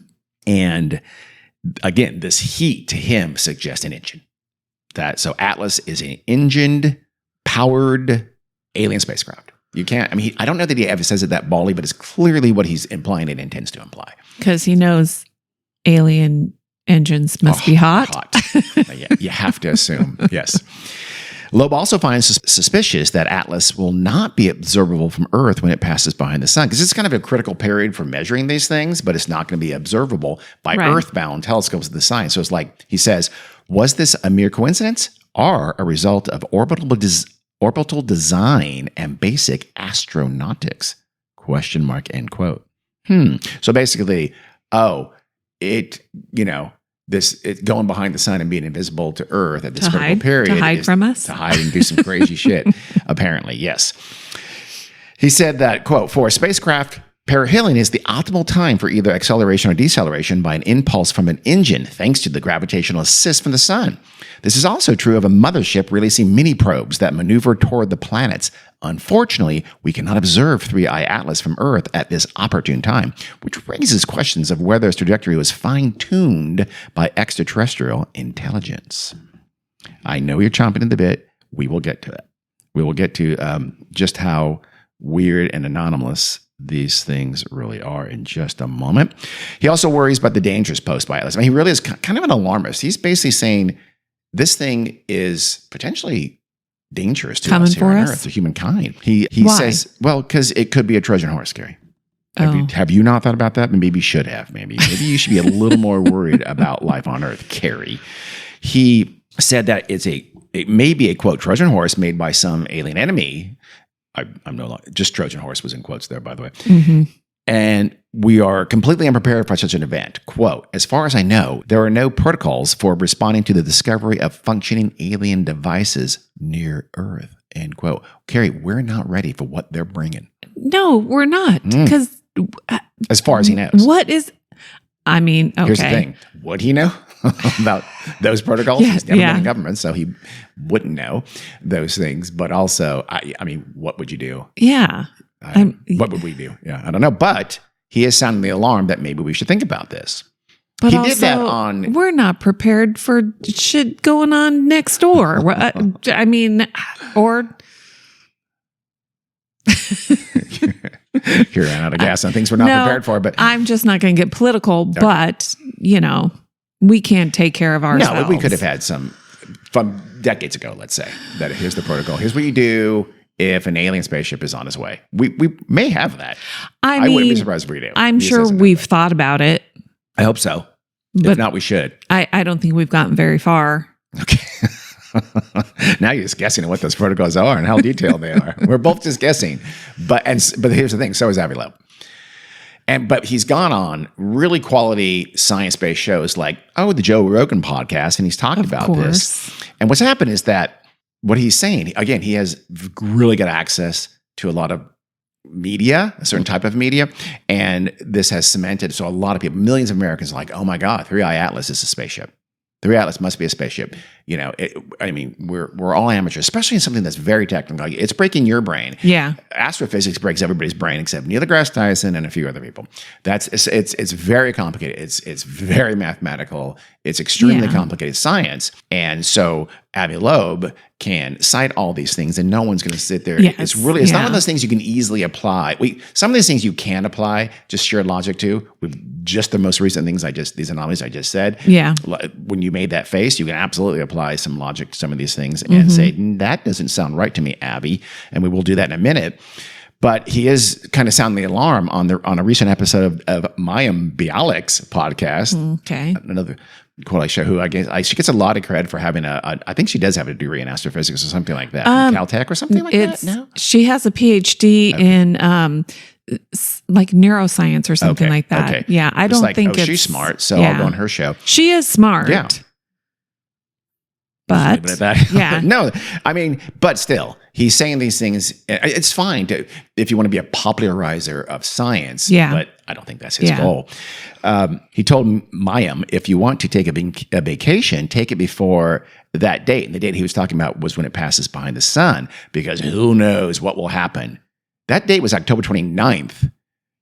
And again, this heat to him suggests an engine. So Atlas is an engined, powered alien spacecraft. You can't, I don't know that he ever says it that bally, but it's clearly what he's implying and intends to imply. Because he knows alien engines must be hot. Yeah, you have to assume, yes. Loeb also finds suspicious that Atlas will not be observable from Earth when it passes behind the sun, because it's kind of a critical period for measuring these things, but it's not going to be observable by Earthbound telescopes of the science. So it's like, he says, was this a mere coincidence or a result of orbital design and basic astronautics? ? End quote. So basically, it's going behind the sun and being invisible to Earth at this critical period. To hide from us? To hide and do some crazy shit, apparently, yes. He said that, quote, for a spacecraft, perihelion is the optimal time for either acceleration or deceleration by an impulse from an engine, thanks to the gravitational assist from the sun. This is also true of a mothership releasing mini probes that maneuver toward the planets. Unfortunately, we cannot observe 3I Atlas from Earth at this opportune time, which raises questions of whether its trajectory was fine-tuned by extraterrestrial intelligence. I know you're chomping at the bit. We will get to it. We will get to just how weird and anomalous these things really are in just a moment. He also worries about the dangers posed by Atlas. I mean, he really is kind of an alarmist. He's basically saying this thing is potentially dangerous to us here on Earth, to humankind. He says, well, because it could be a Trojan horse, Gary. Have you not thought about that? Maybe you should have. Maybe you should be a little more worried about life on Earth, Carrie. He said that it may be a, quote, Trojan horse made by some alien enemy. I'm no longer, just Trojan horse was in quotes there, by the way. Mm-hmm. And we are completely unprepared for such an event. Quote, as far as I know, there are no protocols for responding to the discovery of functioning alien devices near Earth, end quote. Carrie, we're not ready for what they're bringing. No, we're not. Because as far as he knows. Here's the thing. Would he know about those protocols? He's never been in government, so he wouldn't know those things. But also, I mean, what would you do? Yeah. What would we do? Yeah, I don't know. But he is sounding the alarm that maybe we should think about this. But he did that on... We're not prepared for shit going on next door. I mean, or... You're out of gas on things we're not prepared for. But I'm just not going to get political. Okay. But, we can't take care of ourselves. No, we could have had some from decades ago, let's say, that here's the protocol. Here's what you do if an alien spaceship is on its way. We may have that. I wouldn't be surprised if we do. I'm sure we've thought about it. I hope so. But if not, we should. I don't think we've gotten very far. Okay. Now you're just guessing at what those protocols are and how detailed they are. We're both just guessing. But here's the thing. So is Avi Loeb. But he's gone on really quality science-based shows like, the Joe Rogan podcast, and he's talked about this. And what's happened is that what he's saying, again, he has really good access to a lot of media, a certain type of media, and this has cemented. So a lot of people, millions of Americans are like, oh my God, 3I Atlas is a spaceship. 3I Atlas must be a spaceship. We're all amateurs, especially in something that's very technical. It's breaking your brain. Yeah. Astrophysics breaks everybody's brain except Neil deGrasse Tyson and a few other people. It's very complicated. It's very mathematical. It's extremely complicated science. And so Avi Loeb can cite all these things and no one's going to sit there. Yes. It's not one of those things you can easily apply. Some of these things you can apply just sheer logic to. With just the most recent things these anomalies I just said. Yeah. When you made that face, you can absolutely apply some logic to some of these things and say, that doesn't sound right to me, Abby. And we will do that in a minute. But he is kind of sounding the alarm on a recent episode of Mayim Bialik's podcast. Okay. Another quality show who she gets a lot of credit for having I think she does have a degree in astrophysics or something like that. From Caltech or something like that. No? She has a PhD in like neuroscience or something like that. Okay. Yeah. I don't think she's smart, so I'll go on her show. She is smart. Yeah. But yeah, no, but still, he's saying these things. It's fine if you want to be a popularizer of science. Yeah. But I don't think that's his goal. He told Mayim, if you want to take a vacation, take it before that date. And the date he was talking about was when it passes behind the sun, because who knows what will happen. That date was October 29th.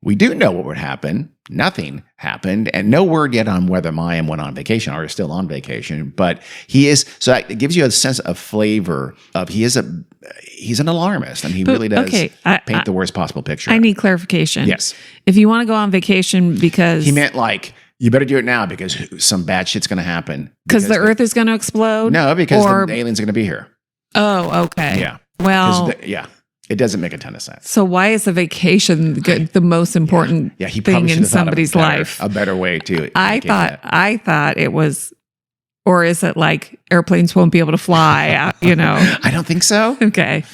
We do know what would happen. Nothing happened, and no word yet on whether Mayim went on vacation or is still on vacation. But he is, so it gives you a sense of flavor of he's an alarmist, and he really does paint the worst possible picture. I need clarification. Yes. If you want to go on vacation because... He meant like, you better do it now because some bad shit's going to happen. Because the Earth is going to explode? No, because the aliens are going to be here. Oh, okay. Yeah. Well... It doesn't make a ton of sense. So why is a vacation the most important thing in somebody's life? A better way to. I thought it was, or is it like airplanes won't be able to fly? I don't think so. Okay.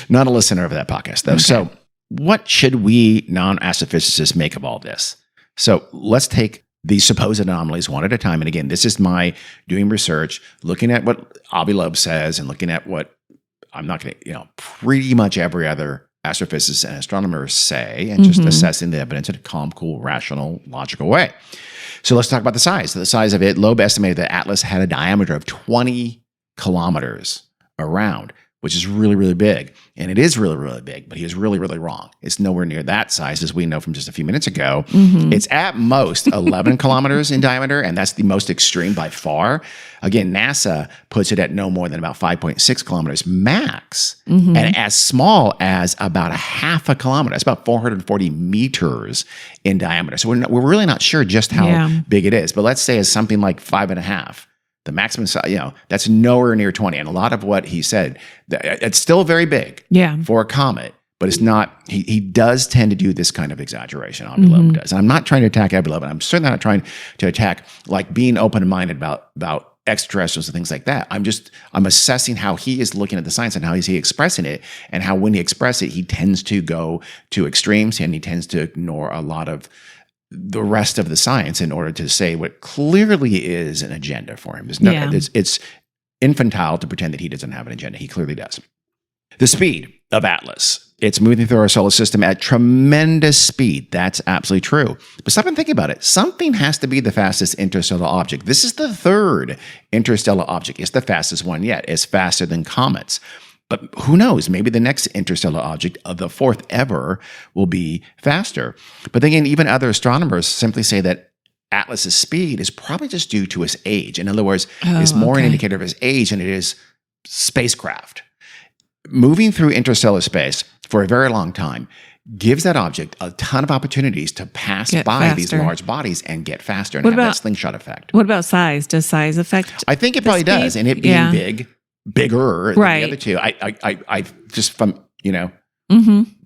Not a listener of that podcast though. Okay. So what should we non-astrophysicists make of all this? So let's take these supposed anomalies one at a time. And again, this is my doing research, looking at what Avi Loeb says and looking at what I'm not going to, pretty much every other astrophysicist and astronomers say, and just assessing the evidence in a calm, cool, rational, logical way. So let's talk about the size. So the size of it, Loeb estimated that Atlas had a diameter of 20 kilometers around, which is really, really big. And it is really, really big, but he was really, really wrong. It's nowhere near that size, as we know from just a few minutes ago. It's at most 11 kilometers in diameter, and that's the most extreme by far. Again, NASA puts it at no more than about 5.6 kilometers max, and as small as about a half a kilometer. That's about 440 meters in diameter. So we're really not sure just how big it is, but let's say it's something like 5.5. The maximum size, that's nowhere near 20. And a lot of what he said, it's still very big for a comet, but it's not, he does tend to do this kind of exaggeration. Avi Loeb does. And I'm not trying to attack Avi Loeb, and I'm certainly not trying to attack like being open-minded about extraterrestrials and things like that. I'm assessing how he is looking at the science and how is he expressing it, and how when he expresses it, he tends to go to extremes and he tends to ignore a lot of the rest of the science in order to say what clearly is an agenda for him. It's infantile to pretend that he doesn't have an agenda. He clearly does. The speed of Atlas. It's moving through our solar system at tremendous speed. That's absolutely true. But stop and think about it. Something has to be the fastest interstellar object. This is the third interstellar object. It's the fastest one yet. It's faster than comets. But who knows? Maybe the next interstellar object, the fourth ever, will be faster. But then again, even other astronomers simply say that Atlas's speed is probably just due to his age. In other words, it's more an indicator of his age than it is spacecraft. Moving through interstellar space for a very long time gives that object a ton of opportunities to pass by these large bodies and get faster and have that slingshot effect. What about size? Does size affect? I think it probably does. And it being bigger than the other two. I just from,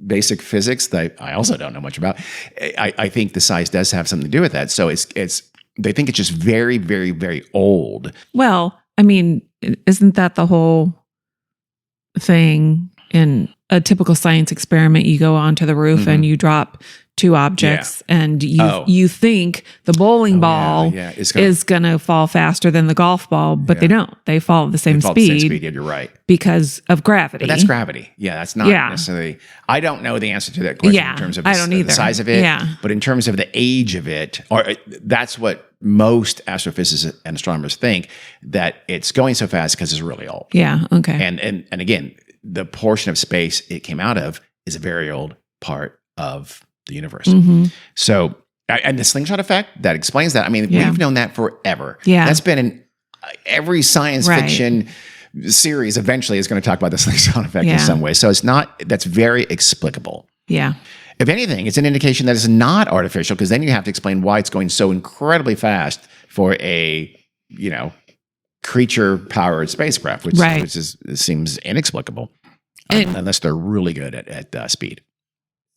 basic physics that I also don't know much about. I think the size does have something to do with that. So they think it's just very, very, very old. Well, I mean, isn't that the whole thing in a typical science experiment? You go onto the roof and you drop two objects and you think the bowling ball is going to fall faster than the golf ball, but they don't. They fall at the same speed. You're right. Because of gravity. But that's gravity. Yeah, that's not necessarily... I don't know the answer to that question in terms of the size of it. Yeah. But in terms of the age of it, or that's what most astrophysicists and astronomers think, that it's going so fast because it's really old. Yeah, okay. And again, the portion of space it came out of is a very old part of the universe. So, and the slingshot effect, that explains that. I mean, we've known that forever. Yeah. That's been in every science fiction series eventually is going to talk about the slingshot effect in some way. So that's very explicable. Yeah. If anything, it's an indication that it's not artificial, because then you have to explain why it's going so incredibly fast for a, creature-powered spacecraft, which seems inexplicable, unless they're really good at speed.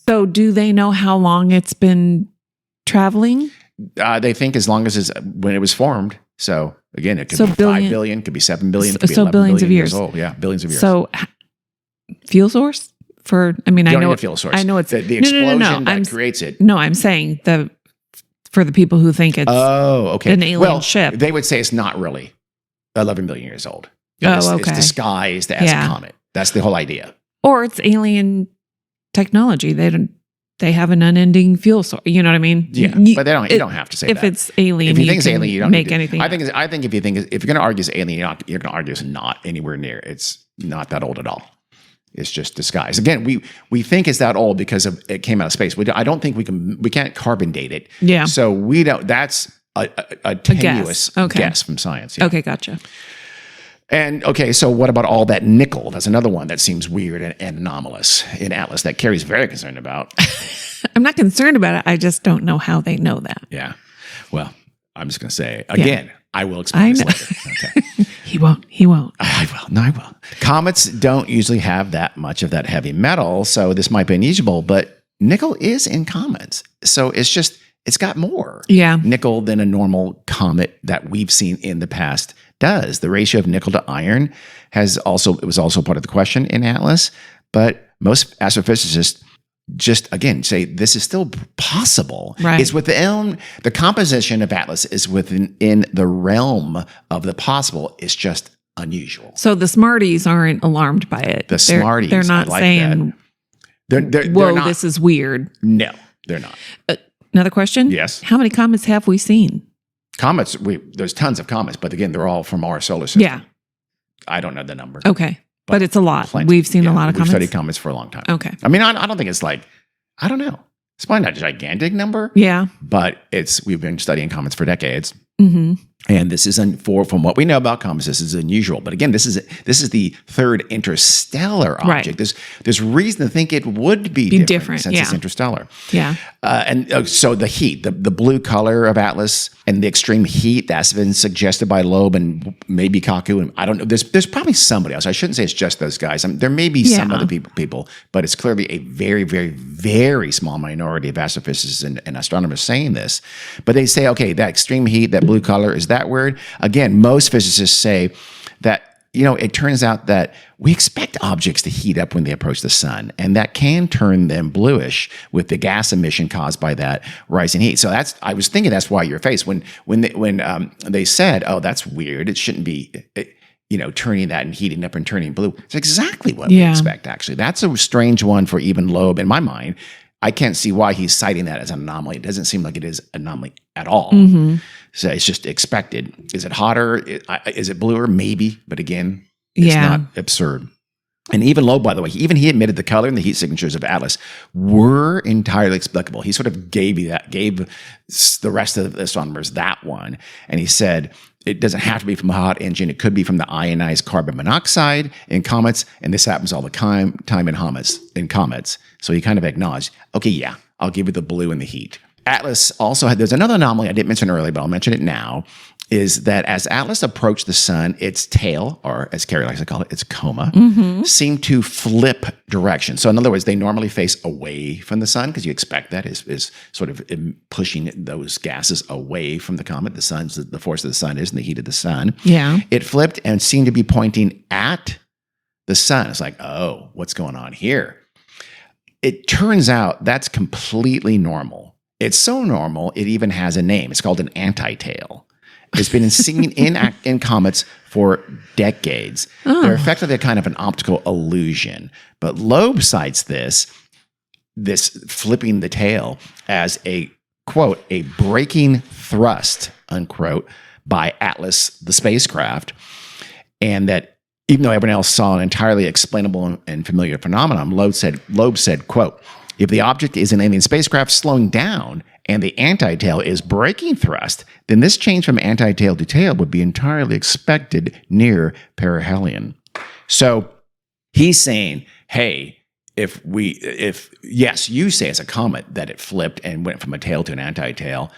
So do they know how long it's been traveling? They think as long as when it was formed. So again, it could be 5 billion, could be 7 billion, could be 11 billions of years old. Yeah, billions of years. So fuel source for, I mean, I know fuel source. I know it's the explosion that creates it. No, I'm saying for the people who think it's an alien ship. They would say it's not really 11 billion years old. It's disguised as a comet. That's the whole idea. Or it's alien technology. They have an unending fuel source. You know what I mean? Yeah, but you don't have to say that. If it's alien, if you think it's alien, you don't make anything. I think if you're going to argue it's alien, you're going to argue it's not anywhere near. It's not that old at all. It's just disguised. Again, we think it's that old because it came out of space. I don't think we can't carbon date it. Yeah. So we don't. That's a tenuous guess from science. Yeah. Okay, gotcha. And so what about all that nickel? That's another one that seems weird and anomalous in Atlas that Carrie's very concerned about. I'm not concerned about it. I just don't know how they know that. Yeah. Well, I'm just going to say, again, I will explain this later. Okay. He won't. I will. No, I will. Comets don't usually have that much of that heavy metal, so this might be unusual, but nickel is in comets. So it's got more nickel than a normal comet that we've seen in the past does. The ratio of nickel to iron was also part of the question in Atlas, but most astrophysicists just again say this is still possible. Right. It's within the composition of Atlas is within the realm of the possible. It's just unusual. So the smarties aren't alarmed by it. Smarties, they're not saying, "Whoa, not, this is weird." No, they're not. Another question? Yes. How many comets have we seen? Comets. There's tons of comets, but again, they're all from our solar system. Yeah. I don't know the number. Okay. But it's a lot. Plenty. We've seen a lot of comets. We've studied comets for a long time. Okay. I mean, I don't think it's like, I don't know. It's probably not a gigantic number. Yeah. But we've been studying comets for decades. Mm-hmm. And this is from what we know about comets, this is unusual. But again, this is the third interstellar object. Right. There's reason to think it would be different since it's interstellar. Yeah. So the heat, the blue color of Atlas and the extreme heat that's been suggested by Loeb and maybe Kaku, and I don't know. There's probably somebody else. I shouldn't say it's just those guys. There may be some other people, but it's clearly a very, very, very small minority of astrophysicists and astronomers saying this. But they say, okay, that extreme heat, that blue color, is that weird? Again, most physicists say that, it turns out that we expect objects to heat up when they approach the sun, and that can turn them bluish with the gas emission caused by that rising heat. So I was thinking that's why your face when they said, "Oh, that's weird. It shouldn't be." Turning that and heating up and turning blue. It's exactly what we expect, actually. That's a strange one for even Loeb in my mind. I can't see why he's citing that as an anomaly. It doesn't seem like it is an anomaly at all. Mm-hmm. So it's just expected. Is it hotter? Is it bluer? Maybe. But again, it's not absurd. And even Loeb, by the way, he admitted the color and the heat signatures of Atlas were entirely explicable. He sort of gave the rest of the astronomers that one. And he said, it doesn't have to be from a hot engine. It could be from the ionized carbon monoxide in comets. And this happens all the time in comets. So he kind of acknowledged, okay, yeah, I'll give you the blue and the heat. Atlas also there's another anomaly I didn't mention earlier, but I'll mention it now, is that as Atlas approached the sun, its tail, or as Carrie likes to call it, its coma, seemed to flip direction. So in other words, they normally face away from the sun, because you expect that is sort of pushing those gases away from the comet. The force of the sun is in the heat of the sun. Yeah. It flipped and seemed to be pointing at the sun. It's like, oh, what's going on here? It turns out that's completely normal. It's so normal, it even has a name. It's called an anti-tail. It's been seen in comets for decades. Oh. They're effectively a kind of an optical illusion. But Loeb cites this flipping the tail as a, quote, a braking thrust, unquote, by Atlas, the spacecraft. And that even though everyone else saw an entirely explainable and familiar phenomenon, Loeb said, quote, if the object is an alien spacecraft slowing down and the anti-tail is braking thrust, then this change from anti-tail to tail would be entirely expected near perihelion. So he's saying, hey, if yes, you say it's a comet that it flipped and went from a tail to an anti-tail,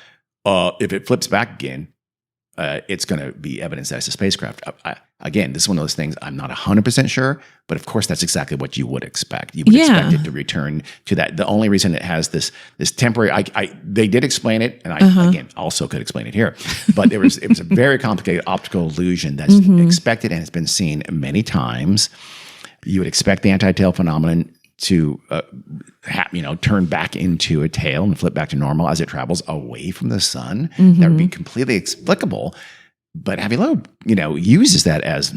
if it flips back again, it's going to be evidence that it's a spacecraft. Again, this is one of those things I'm not 100% sure, but of course that's exactly what you would expect. You would expect it to return to that. The only reason it has this temporary, they did explain it, and I again also could explain it here, but it was a very complicated optical illusion that's expected and has been seen many times. You would expect the anti-tail phenomenon to turn back into a tail and flip back to normal as it travels away from the sun. That would be completely explicable. But Avi Loeb, uses that as,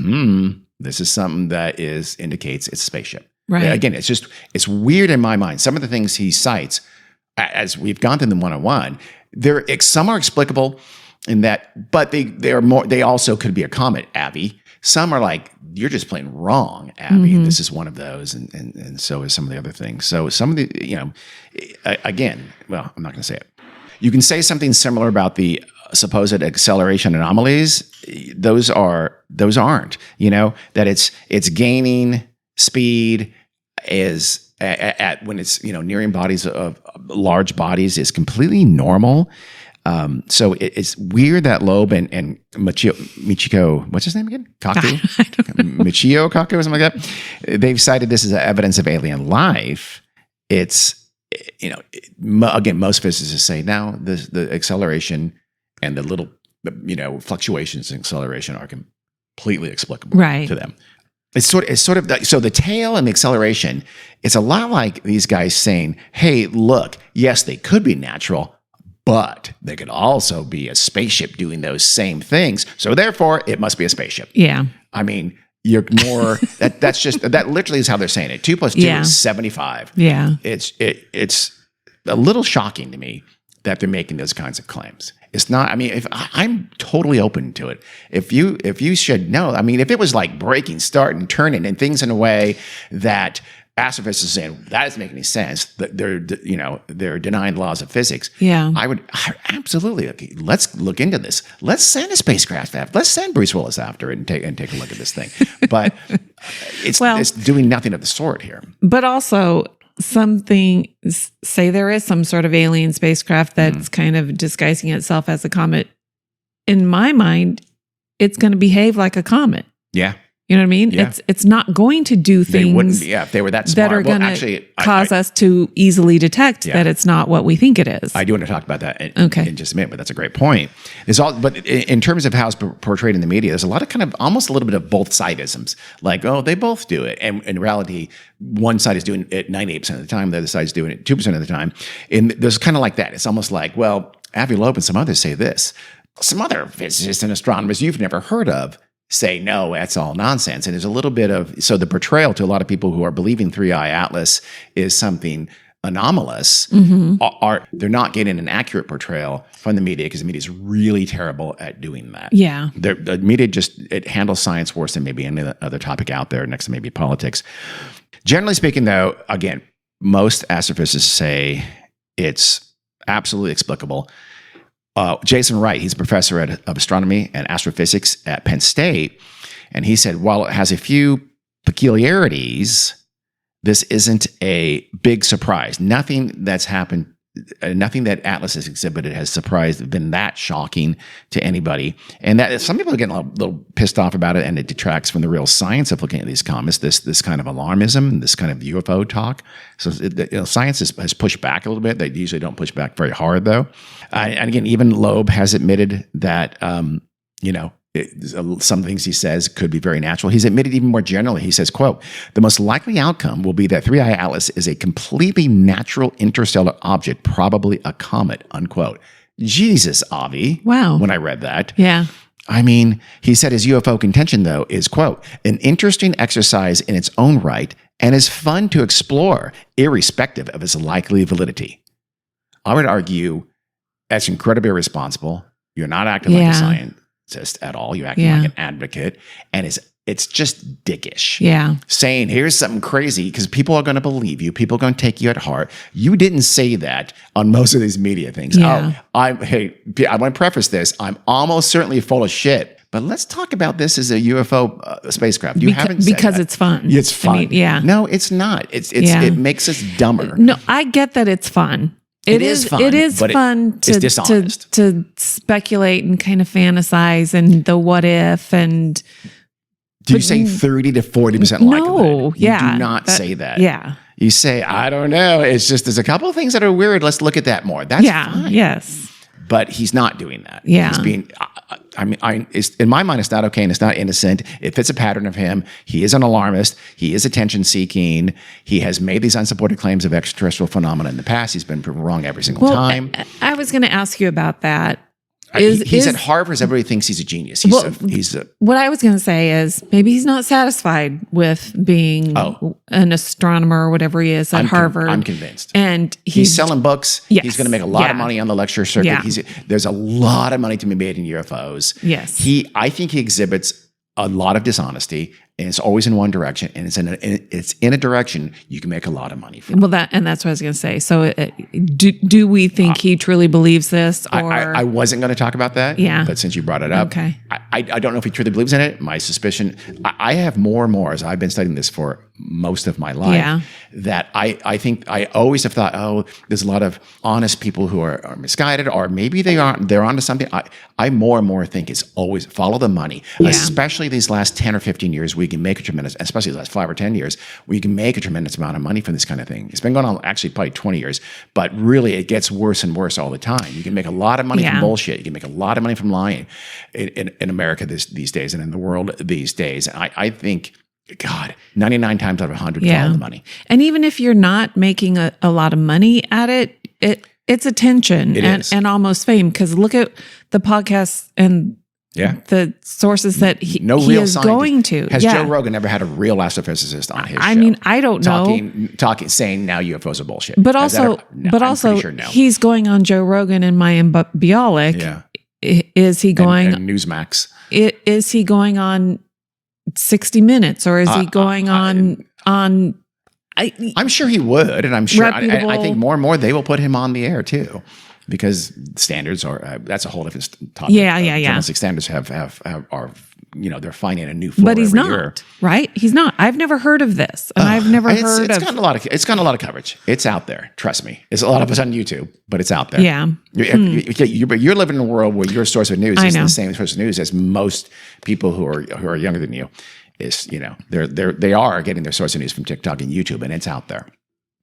this is something that indicates it's a spaceship. Right. Again, it's weird in my mind. Some of the things he cites, as we've gone through them one-on-one, some are explicable in that, but they also could be a comet, Abby. Some are like, you're just plain wrong, Abby. And this is one of those, and so is some of the other things. So some of the, again, well, I'm not going to say it. You can say something similar about the supposed acceleration anomalies. Those aren't, that it's gaining speed is at when it's, nearing bodies of large bodies is completely normal. So it's weird that Loeb and Michio, what's his name again? Kaku? Michio Kaku or something like that. They've cited this as evidence of alien life. It's, again, most physicists say now the acceleration and the little, fluctuations in acceleration are completely explicable to them. It's sort of so the tail and the acceleration, it's a lot like these guys saying, hey, look, yes, they could be natural, but they could also be a spaceship doing those same things. So therefore, it must be a spaceship. Yeah. I mean, you're more, that literally is how they're saying it. 2 + 2 is 75. Yeah. It's a little shocking to me that they're making those kinds of claims. It's not, I mean, if I'm totally open to it. If you should know, I mean, if it was like braking, starting, turning, and things in a way that astrophysicists are saying that doesn't make any sense, that they're denying the laws of physics. Yeah, I would absolutely. Okay, let's look into this. Let's send a spacecraft after. Let's send Bruce Willis after it and take a look at this thing. But it's doing nothing of the sort here. But also, say there is some sort of alien spacecraft that's kind of disguising itself as a comet. In my mind, it's going to behave like a comet. Yeah. You know what I mean? Yeah. It's not going to do things they wouldn't be, if they were that smart. that are going to cause us to easily detect that it's not what we think it is. I do want to talk about that in just a minute, but that's a great point. But in terms of how it's portrayed in the media, there's a lot of kind of almost a little bit of both sidisms. Like, oh, they both do it. And in reality, one side is doing it 98% of the time, the other side is doing it 2% of the time. And there's kind of like that. It's almost like, well, Avi Loeb and some others say this. Some other physicists and astronomers you've never heard of say, no, that's all nonsense. And there's a little bit of, so the portrayal to a lot of people who are believing 3i Atlas is something anomalous, they're not getting an accurate portrayal from the media because the media is really terrible at doing that. Yeah. The media it handles science worse than maybe any other topic out there, next to maybe politics. Generally speaking, though, again, most astrophysicists say it's absolutely explicable. Jason Wright, he's a professor of astronomy and astrophysics at Penn State, and he said, while it has a few peculiarities, this isn't a big surprise. Nothing that's happened, nothing that Atlas has exhibited has been that shocking to anybody. And that some people are getting a little pissed off about it, and it detracts from the real science of looking at these comets, this kind of alarmism, this kind of UFO talk. So science has pushed back a little bit. They usually don't push back very hard, though. And again, even Loeb has admitted that, some things he says could be very natural. He's admitted even more generally. He says, quote, the most likely outcome will be that 3i Atlas is a completely natural interstellar object, probably a comet, unquote. Jesus, Avi. Wow. When I read that. Yeah. I mean, he said his UFO contention, though, is, quote, an interesting exercise in its own right and is fun to explore, irrespective of its likely validity. I would argue that's incredibly irresponsible. You're not acting like a scientist at all. You're acting like an advocate. And it's just dickish. Yeah. Saying, here's something crazy, because people are going to believe you. People are going to take you at heart. You didn't say that on most of these media things. Yeah. I want to preface this. I'm almost certainly full of shit. But let's talk about this as a UFO spacecraft. You haven't said because that. It's fun. It's fun. I mean, yeah. No, it's not. It makes us dumber. No, I get that it's fun. It is fun. It is fun to speculate and kind of fantasize and the what if and. Do you say 30 to 40% likelihood? No, You do not say that. Yeah. You say, I don't know. It's just there's a couple of things that are weird. Let's look at that more. That's fine. Yes. But he's not doing that. Yeah. He's being, in my mind, it's not okay and it's not innocent. It fits a pattern of him. He is an alarmist. He is attention seeking. He has made these unsupported claims of extraterrestrial phenomena in the past. He's been proven wrong every single time. I was going to ask you about that. He's at Harvard. Everybody thinks he's a genius. What I was going to say is maybe he's not satisfied with being an astronomer or whatever he is at Harvard. I'm convinced. And he's selling books. Yes, he's going to make a lot of money on the lecture circuit. Yeah. There's a lot of money to be made in UFOs. Yes. I think he exhibits a lot of dishonesty, and it's always in one direction, and it's in a direction you can make a lot of money from. Well, that's what I was going to say. So, do we think he truly believes this? Or I wasn't going to talk about that. Yeah. But since you brought it up, okay. I don't know if he truly believes in it. My suspicion, I have more and more as I've been studying this for most of my life, that I think I always have thought, there's a lot of honest people who are misguided, or maybe they're onto something. I more and more think it's always follow the money, especially these last 10 or 15 years. We can make a tremendous, especially the last 5 or 10 years, we can make a tremendous amount of money from this kind of thing. It's been going on actually probably 20 years, but really it gets worse and worse all the time. You can make a lot of money from bullshit. You can make a lot of money from lying in America these days and in the world these days. I think God, 99 times out of 100 follow the money. And even if you're not making a lot of money at it, it's attention and almost fame. Because look at the podcasts and the sources that he is going to. Has Joe Rogan ever had a real astrophysicist on his show? I mean, I don't know. Saying now UFOs are bullshit. But also, sure no. He's going on Joe Rogan and Mayim Bialik. Yeah. Is he going and Newsmax? Is he going on 60 Minutes, or is he going on? I'm sure he would, and I'm sure I think more and more they will put him on the air too, because standards are that's a whole different topic. Yeah. Journalistic standards are they're finding a new floor. But he's every not year. right. He's not. I've never heard of this, and I've never heard it's gotten a lot of it's gotten a lot of coverage. It's out there. Trust me. It's a lot of us on YouTube, but it's out there. Yeah. You're living in a world where your source of news is the same source of news as most people who are younger than you. They are getting their source of news from TikTok and YouTube, and it's out there.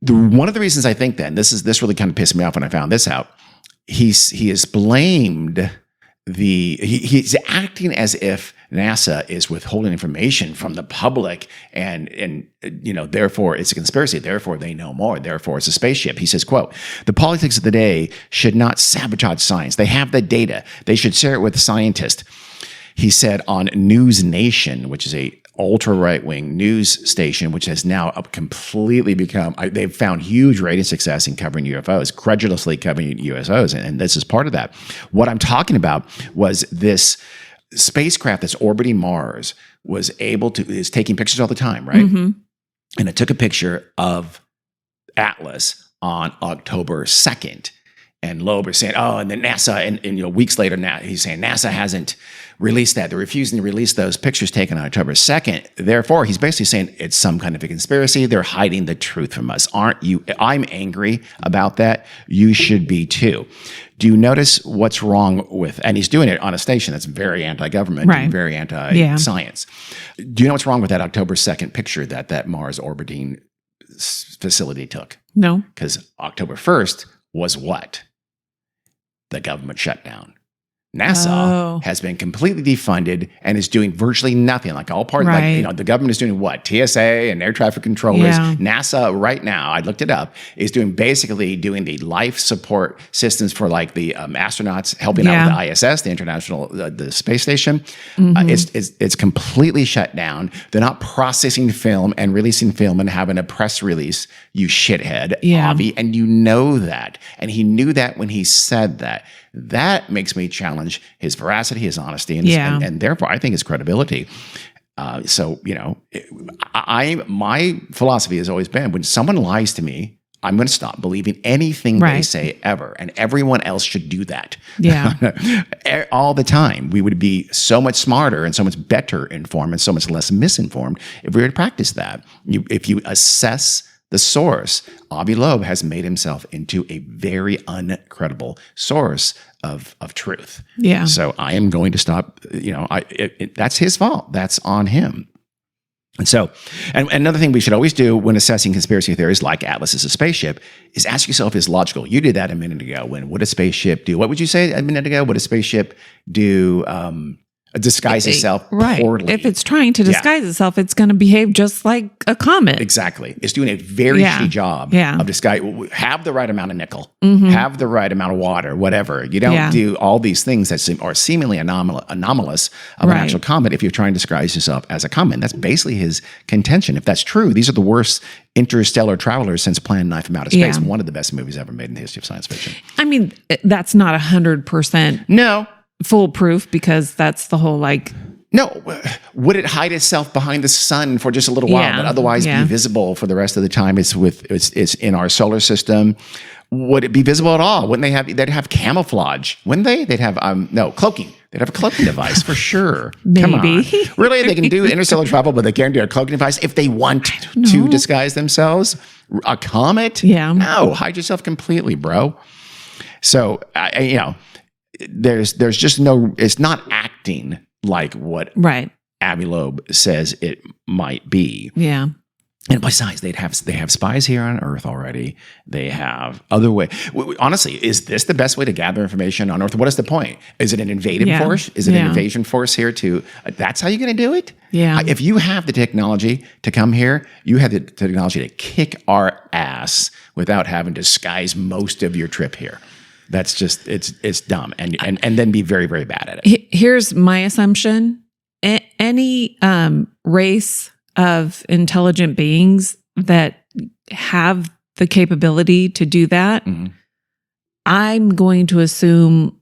One of the reasons I think this really kind of pissed me off when I found this out. He has blamed he's acting as if NASA is withholding information from the public, and therefore it's a conspiracy. Therefore they know more. Therefore it's a spaceship. He says, quote, "The politics of the day should not sabotage science. They have the data. They should share it with scientists." He said on News Nation, which is a ultra right-wing news station, which has now completely become, they've found huge rating success in covering UFOs, credulously covering UFOs, and this is part of that. What I'm talking about was this spacecraft that's orbiting Mars is taking pictures all the time, right? Mm-hmm. And it took a picture of Atlas on October 2nd. And Loeb is saying, and then NASA, and weeks later, now he's saying NASA hasn't released that. They're refusing to release those pictures taken on October 2nd. Therefore, he's basically saying it's some kind of a conspiracy. They're hiding the truth from us. Aren't you? I'm angry about that. You should be too. Do you notice what's wrong with, and he's doing it on a station that's very anti-government, and very anti-science. Do you know what's wrong with that October 2nd picture that Mars orbiting facility took? No. Because October 1st was what? The government shutdown. NASA has been completely defunded and is doing virtually nothing. Like all part, the government is doing what? TSA and air traffic controllers. Yeah. NASA right now, I looked it up, is doing the life support systems for like the astronauts helping out with the ISS, the International the Space Station. Mm-hmm. It's completely shut down. They're not processing film and releasing film and having a press release. You shithead, Avi, and you know that. And he knew that when he said that. That makes me challenge his veracity, his honesty, and therefore I think his credibility. My philosophy has always been, when someone lies to me, I'm going to stop believing anything they say ever, and everyone else should do that. Yeah, all the time. We would be so much smarter and so much better informed and so much less misinformed if we were to practice that. If you assess the source, Avi Loeb has made himself into a very uncredible source of truth. Yeah. So I am going to stop. That's his fault. That's on him. And so, and another thing we should always do when assessing conspiracy theories, like Atlas is a spaceship, is ask yourself, is logical? You did that a minute ago. Would a spaceship do? What would you say a minute ago? Would a spaceship do? Disguise itself poorly. If it's trying to disguise itself, it's going to behave just like a comet. Exactly. It's doing a very shitty job of disguise. Have the right amount of nickel, have the right amount of water, whatever. You don't do all these things that are seemingly anomalous of an actual comet if you're trying to disguise yourself as a comet. And that's basically his contention. If that's true, these are the worst interstellar travelers since Plan 9 from Outer Space. One of the best movies ever made in the history of science fiction. I mean, that's not 100%. No. Foolproof, because that's the whole No, would it hide itself behind the sun for just a little while, but otherwise be visible for the rest of the time? It's in our solar system. Would it be visible at all? They'd have camouflage, wouldn't they? They'd have cloaking. They'd have a cloaking device for sure. Maybe. Come on. Really, they can do interstellar travel, but they can't do a cloaking device if they want to disguise themselves. A comet? Yeah. No, hide yourself completely, bro. So there's just it's not acting like what Avi Loeb says it might be. Yeah. And besides, they have spies here on Earth already. They have other way. Honestly, is this the best way to gather information on Earth? What is the point? Is it an invading force? Is it an invasion force here to? That's how you're going to do it? Yeah. If you have the technology to come here, you have the technology to kick our ass without having to disguise most of your trip here. That's just it's dumb, and then be very, very bad at it. Here's my assumption: any race of intelligent beings that have the capability to do that, I'm going to assume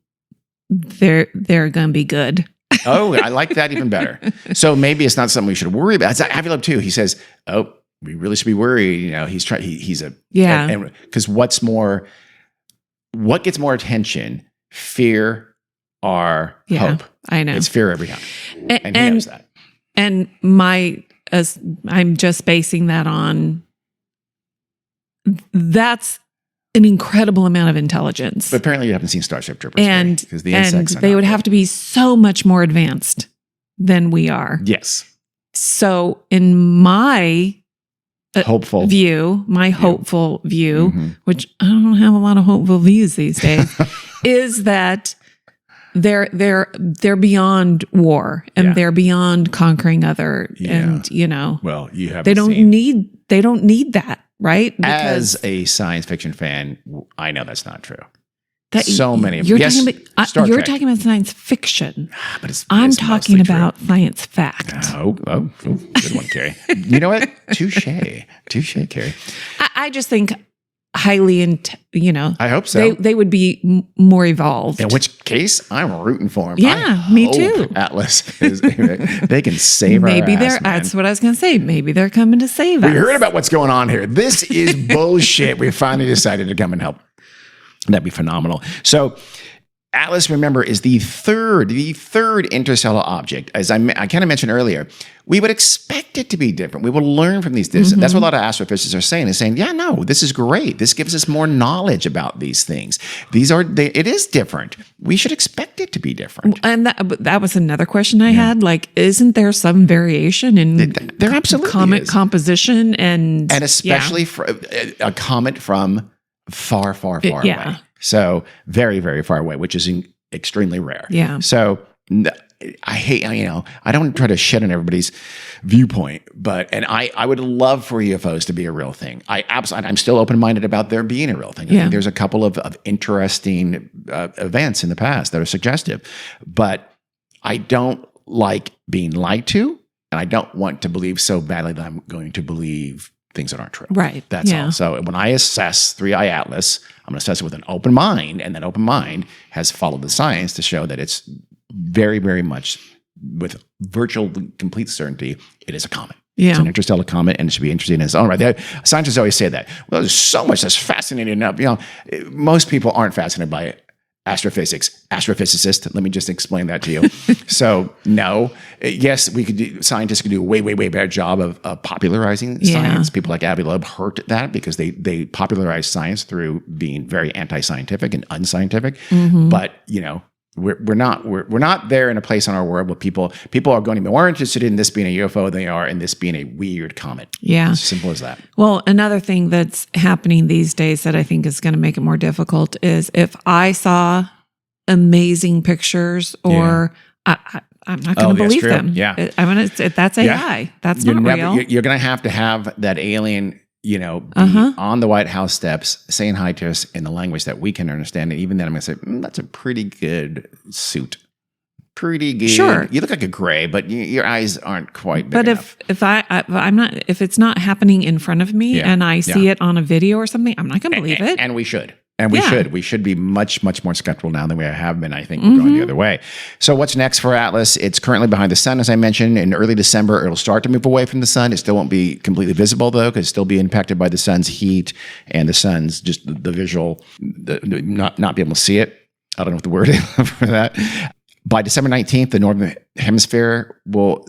they're going to be good. Oh, I like that even better. So maybe it's not something we should worry about. It's Avilab too. He says, "Oh, we really should be worried." You know, he's trying. He's a because what gets more attention? Fear or hope? I know it's fear every time, and he knows that. And I'm just basing that on that's an incredible amount of intelligence. But apparently you haven't seen Starship Troopers. And they would have to be so much more advanced than we are. Yes. So in my hopeful view, which I don't have a lot of hopeful views these days, is that they're beyond war and they're beyond conquering other and well, you have they don't need that, right? Because as a science fiction fan, I know that's not true. You're talking about science fiction, but I'm talking about science fact. Oh, good one, Carrie. You know what? Touche, Carrie. I just think highly, I hope so. They would be more evolved. In which case, I'm rooting for them. Yeah, me too. Atlas, they can save our ass, that's what I was going to say. Maybe they're coming to save us. We heard about what's going on here. This is bullshit. We finally decided to come and help. That'd be phenomenal. So Atlas, remember, is the third interstellar object. As I kind of mentioned earlier, we would expect it to be different. We will learn from these. That's what a lot of astrophysicists are saying, yeah, no, this is great. This gives us more knowledge about these things. It is different. We should expect it to be different. And that was another question I had. Like, isn't there some variation in there absolutely comet is. Composition and especially for a comet from far, far, far away. So very, very far away, which is extremely rare. Yeah. So I hate, I don't try to shit on everybody's viewpoint, and I would love for UFOs to be a real thing. I'm still open-minded about there being a real thing. I think there's a couple of interesting events in the past that are suggestive, but I don't like being lied to, and I don't want to believe so badly that I'm going to believe things that aren't true. Right. That's all. So when I assess 3i Atlas, I'm going to assess it with an open mind, and that open mind has followed the science to show that it's very, very much, with virtual complete certainty, it is a comet. Yeah. It's an interstellar comet, and it should be interesting in its own right. Scientists always say that. Well, there's so much that's fascinating enough. Most people aren't fascinated by it. Astrophysics, astrophysicist. Let me just explain that to you. So, no, yes, scientists could do a way, way, way better job of popularizing science. People like Avilab hurt that because they popularized science through being very anti-scientific and unscientific. But we're not there in a place in our world where people are going to be more interested in this being a UFO than they are in this being a weird comet. Yeah. It's as simple as that. Well, another thing that's happening these days that I think is going to make it more difficult is if I saw amazing pictures or I'm not going to believe them. Yeah. That's AI. That's not real. You're going to have that alien be on the White House steps saying hi to us in the language that we can understand. And even then, I'm going to say, that's a pretty good suit. Pretty good. Sure. You look like a gray, but your eyes aren't quite big enough. if it's not happening in front of me and I see it on a video or something, I'm not going to believe it. And we should. And we should. We should be much, much more skeptical now than we have been. I think we're going the other way. So what's next for Atlas? It's currently behind the sun, as I mentioned. In early December, it'll start to move away from the sun. It still won't be completely visible, though, because it'll still be impacted by the sun's heat and the sun's just the visual, not be able to see it. I don't know what the word is for that. By December 19th, the Northern Hemisphere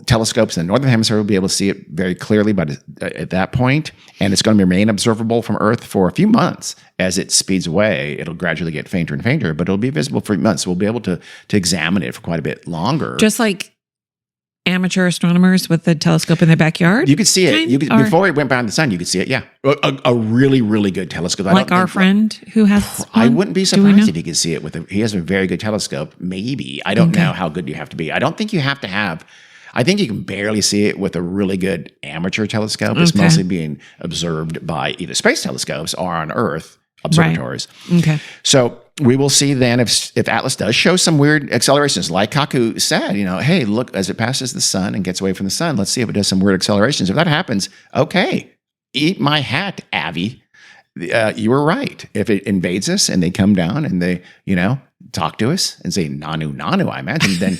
telescopes in the Northern Hemisphere will be able to see it very clearly at that point, and it's going to remain observable from Earth for a few months. As it speeds away, it'll gradually get fainter and fainter, but it'll be visible for months. So we'll be able to examine it for quite a bit longer. Just like amateur astronomers with the telescope in their backyard? You could see it. Before it went behind the sun, you could see it. Yeah. A really, really good telescope. Like our friend who has I wouldn't be surprised if he could see it he has a very good telescope. Maybe. I don't know how good you have to be. I don't think you have to have, I think you can barely see it with a really good amateur telescope. It's mostly being observed by either space telescopes or on Earth observatories. Right. Okay. So we will see then if Atlas does show some weird accelerations, like Kaku said, hey, look, as it passes the sun and gets away from the sun, let's see if it does some weird accelerations. If that happens, okay, eat my hat, Avi. You were right. If it invades us and they come down and they, talk to us and say Nanu, I imagine, then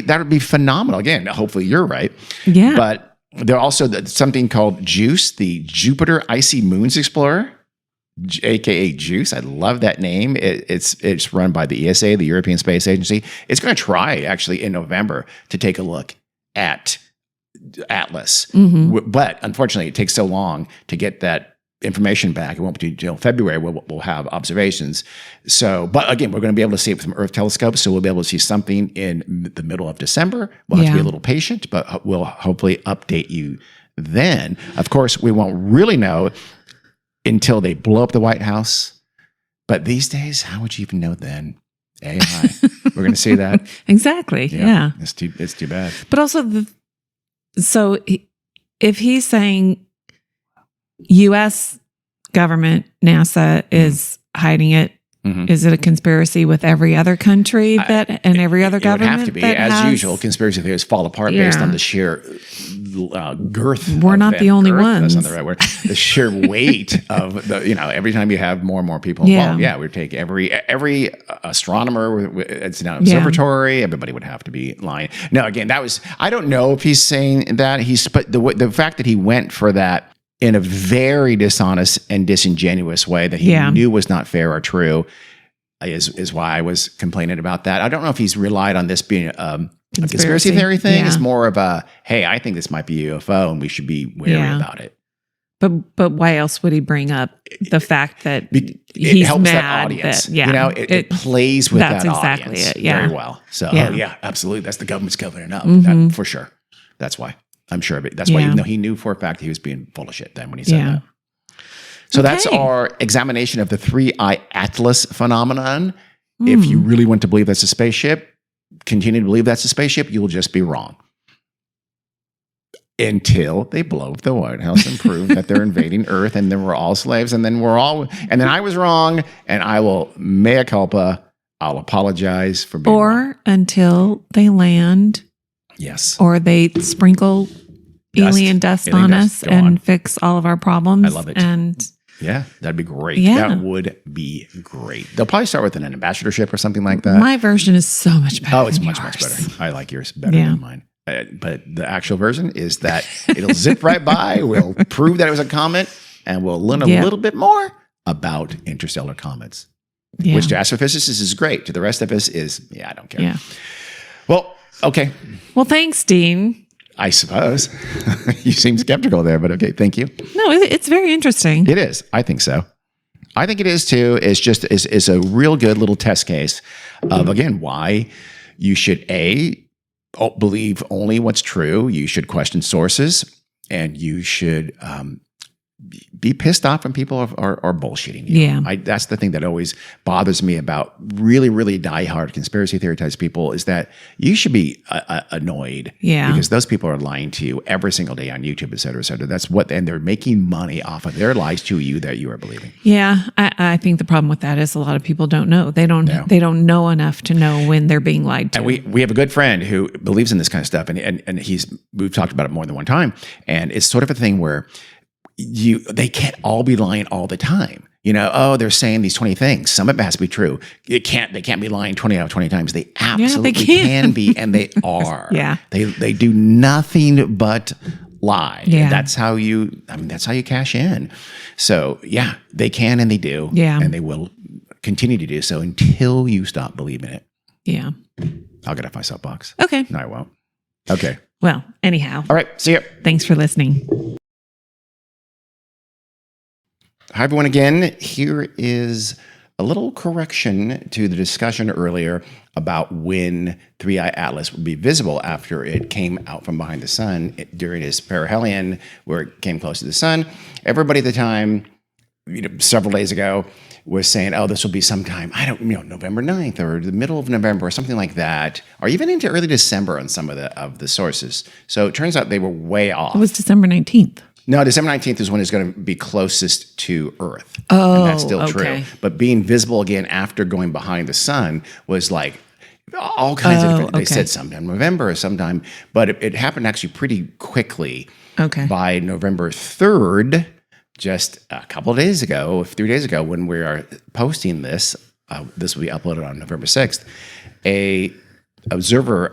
that would be phenomenal. Again, hopefully you're right. Yeah. But there also something called JUICE, the Jupiter Icy Moons Explorer. AKA JUICE. I love that name. It's run by the ESA, the European Space Agency. It's going to try actually in November to take a look at Atlas. Mm-hmm. But unfortunately, it takes so long to get that information back. It won't be until February we'll have observations. So, but again, we're going to be able to see it from Earth telescopes. So we'll be able to see something in the middle of December. We'll have to be a little patient, but we'll hopefully update you then. Of course, we won't really know until they blow up the White House. But these days, how would you even know then? AI. We're going to see that. Exactly. Yeah. It's too bad. But also, so if he's saying U.S. government, NASA is hiding it, is it a conspiracy with every other country and every other government? It would have to be. As usual, conspiracy theories fall apart based on the sheer girth. We're not the only ones. That's not the right word. The sheer weight of every time you have more and more people involved. Yeah, we take every astronomer. It's an observatory. Everybody would have to be lying. No, again, I don't know if he's saying that. But the fact that he went for that in a very dishonest and disingenuous way that he knew was not fair or true is why I was complaining about that. I don't know if he's relied on this being a conspiracy theory thing. It's more of a, hey, I think this might be a UFO and we should be wary about it. But why else would he bring up the fact that it helps mad that audience? It plays with that audience very well. So absolutely. That's the government's covering it up that, for sure. That's why. I'm sure of it. That's why, even though he knew for a fact he was being full of shit then when he said that. So that's our examination of the 3-eye Atlas phenomenon. If you really want to believe that's a spaceship, continue to believe that's a spaceship, you'll just be wrong. Until they blow up the White House and prove that they're invading Earth and then we're all slaves and then then I was wrong and I will mea culpa. I'll apologize for being wrong. Until they land. Yes. Or they sprinkle alien dust on us and fix all of our problems. I love it. And yeah, that'd be great. Yeah. That would be great. They'll probably start with an ambassadorship or something like that. My version is so much better. Oh, it's much better. I like yours better than mine. But the actual version is that it'll zip right by. We'll prove that it was a comet and we'll learn a little bit more about interstellar comets, which to astrophysicists is great. To the rest of us is, I don't care. Yeah. Well, okay. Well, thanks, Dean. I suppose. You seem skeptical there, but okay, thank you. No, it's very interesting. It is. I think so. I think it is too. It's just is a real good little test case of, again, why you should believe only what's true. You should question sources, and you should be pissed off when people are bullshitting you. Yeah. That's the thing that always bothers me about really, really diehard conspiracy theory types people is that you should be annoyed. Yeah. Because those people are lying to you every single day on YouTube, et cetera, et cetera. And they're making money off of their lies to you that you are believing. Yeah. I think the problem with that is a lot of people don't know. They don't know enough to know when they're being lied to. And we have a good friend who believes in this kind of stuff, and we've talked about it more than one time. And it's sort of a thing where they can't all be lying all the time. They're saying these 20 things. Some of it has to be true. They can't be lying 20 out of 20 times. They absolutely can be, and they are. Yeah. They do nothing but lie. Yeah. That's how you cash in. So they can and they do. Yeah. And they will continue to do so until you stop believing it. Yeah. I'll get off my soapbox. Okay. No, I won't. Okay. Well, anyhow. All right. See ya. Thanks for listening. Hi, everyone, again. Here is a little correction to the discussion earlier about when 3i Atlas would be visible after it came out from behind the sun during its perihelion, where it came close to the sun. Everybody at the time, several days ago, was saying, oh, this will be sometime, November 9th or the middle of November or something like that, or even into early December on some of the sources. So it turns out they were way off. It was December 19th. No, December 19th is when it's going to be closest to Earth. Oh, and that's still okay. true. But being visible again after going behind the sun was like all kinds of different, they said sometime November or sometime, but it happened actually pretty quickly. Okay. By November 3rd, just a couple of days ago, 3 days ago, when we are posting this, this will be uploaded on November 6th, a observer,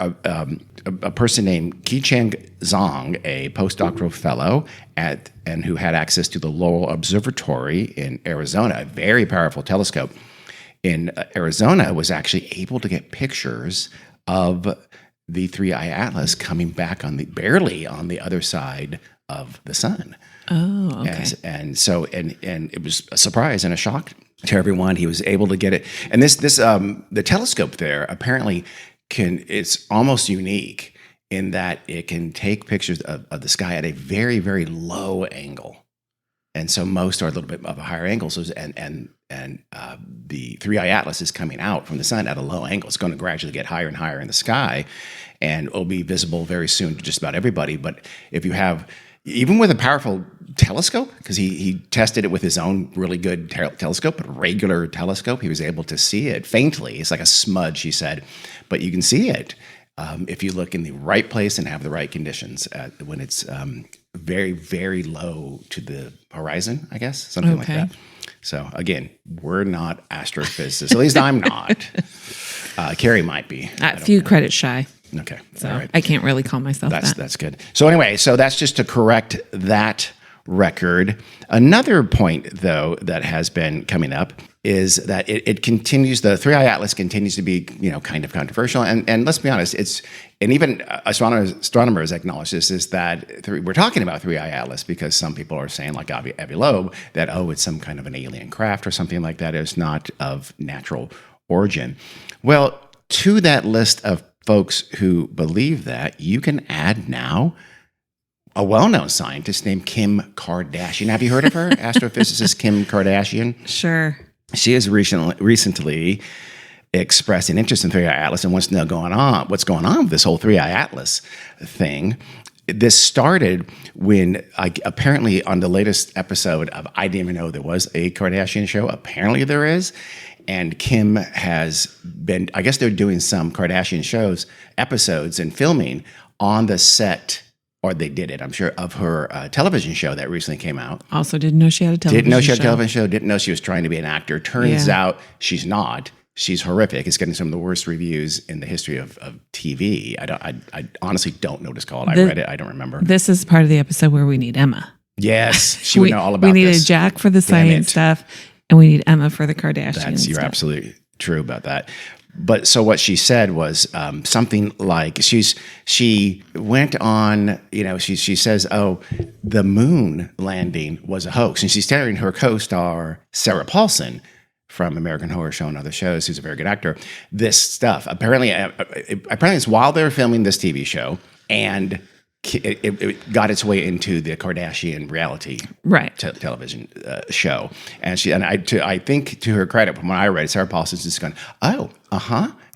a person named Qicheng Zhang, a postdoctoral fellow and who had access to the Lowell Observatory in Arizona, a very powerful telescope in Arizona, was actually able to get pictures of the 3i Atlas coming back barely on the other side of the sun. Oh, okay. And so it was a surprise and a shock to everyone. He was able to get it. And the telescope there apparently it's almost unique in that it can take pictures of the sky at a very, very low angle. And so most are a little bit of a higher angle. So the 3i Atlas is coming out from the sun at a low angle. It's going to gradually get higher and higher in the sky, and it'll be visible very soon to just about everybody. But if you have, even with a powerful telescope, because he tested it with his own really good telescope, a regular telescope, he was able to see it faintly. It's like a smudge, he said, but you can see it if you look in the right place and have the right conditions when it's very, very low to the horizon, I guess, something like that. So again, we're not astrophysicists. At least I'm not. Carrie might be. A few credits shy. Okay. So all right. I can't really call myself that. That's good. So anyway, that's just to correct that record. Another point, though, that has been coming up is that it continues, the 3i Atlas continues to be, kind of controversial. And let's be honest, and even astronomers acknowledge this, is that we're talking about 3i Atlas because some people are saying, like Avi Loeb, that, it's some kind of an alien craft or something like that. It's not of natural origin. Well, to that list of folks who believe that, you can add now a well-known scientist named Kim Kardashian. Have you heard of her? Astrophysicist Kim Kardashian? Sure. She has recently expressed an interest in 3i Atlas and wants to know what's going on with this whole 3i Atlas thing. This started when, apparently on the latest episode of I Didn't Even Know There Was a Kardashian Show, apparently there is. And Kim has been, I guess they're doing some Kardashian episodes and filming on the set, or they did it, I'm sure, of her television show that recently came out. Also didn't know she had a television show. Didn't know she had a television show, didn't know she was trying to be an actor. Turns out she's not. She's horrific. It's getting some of the worst reviews in the history of TV. I honestly don't know what it's called. I read it. I don't remember. This is part of the episode where we need Emma. Yes, she would know all about this. We need a Jack for the science stuff, and we need Emma for the Kardashians. You're absolutely true about that. But so what she said was something like she went on, she says, the moon landing was a hoax. And she's telling her co-star, Sarah Paulson, from American Horror Show and other shows, who's a very good actor, this stuff. Apparently it's while they were filming this TV show, and it got its way into the Kardashian reality television show. And I think, to her credit, from what I read, Sarah Paulson's just going,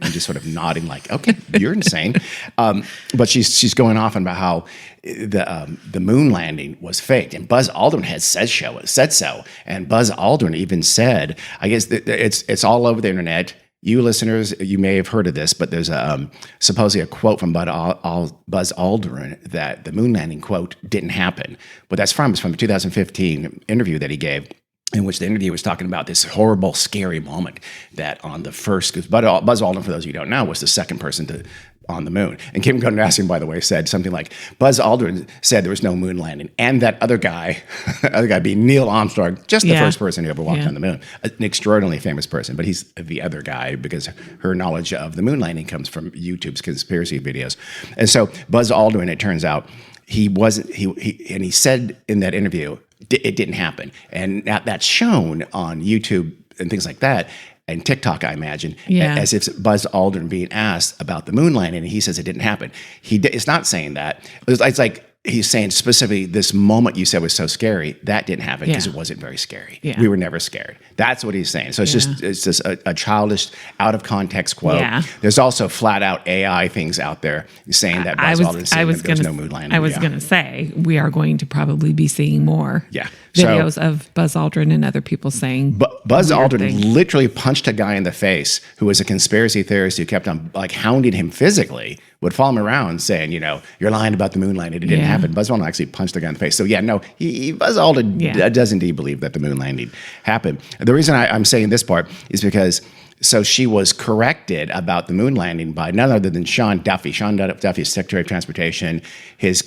and just sort of nodding like, okay, you're insane. But she's going off about how the moon landing was faked, and Buzz Aldrin had said so. And Buzz Aldrin even said, I guess it's all over the internet. You listeners, you may have heard of this, but there's supposedly a quote from Buzz Aldrin that the moon landing, quote, didn't happen. But it's from a 2015 interview that he gave, in which the interviewer was talking about this horrible, scary moment that on the first, because Buzz Aldrin, for those of you who don't know, was the second person on the moon. And Kim Kardashian, by the way, said something like, Buzz Aldrin said there was no moon landing, and that other guy being Neil Armstrong, just the first person who ever walked on the moon, an extraordinarily famous person, but he's the other guy because her knowledge of the moon landing comes from YouTube's conspiracy videos. And so Buzz Aldrin, it turns out, he said in that interview, it didn't happen. And that's shown on YouTube and things like that. And TikTok, I imagine, Yeah. as if Buzz Aldrin being asked about the moon landing, and he says it didn't happen. It's not saying that. It's like he's saying specifically this moment you said was so scary, that didn't happen because it wasn't very scary. Yeah. We were never scared. That's what he's saying. So it's just a childish, out of context quote. Yeah. There's also flat out AI things out there saying that Buzz Aldrin said that there was no moon landing. I was going to say, we are going to probably be seeing more videos of Buzz Aldrin and other people saying Buzz Aldrin things. literally punched a guy in the face who was a conspiracy theorist who kept on like hounding him physically, would follow him around saying, you're lying about the moon landing. It didn't happen. Buzz Aldrin actually punched the guy in the face. So Buzz Aldrin does indeed believe that the moon landing happened. The reason I'm saying this part is because she was corrected about the moon landing by none other than Sean Duffy. Sean Duffy is Secretary of Transportation. His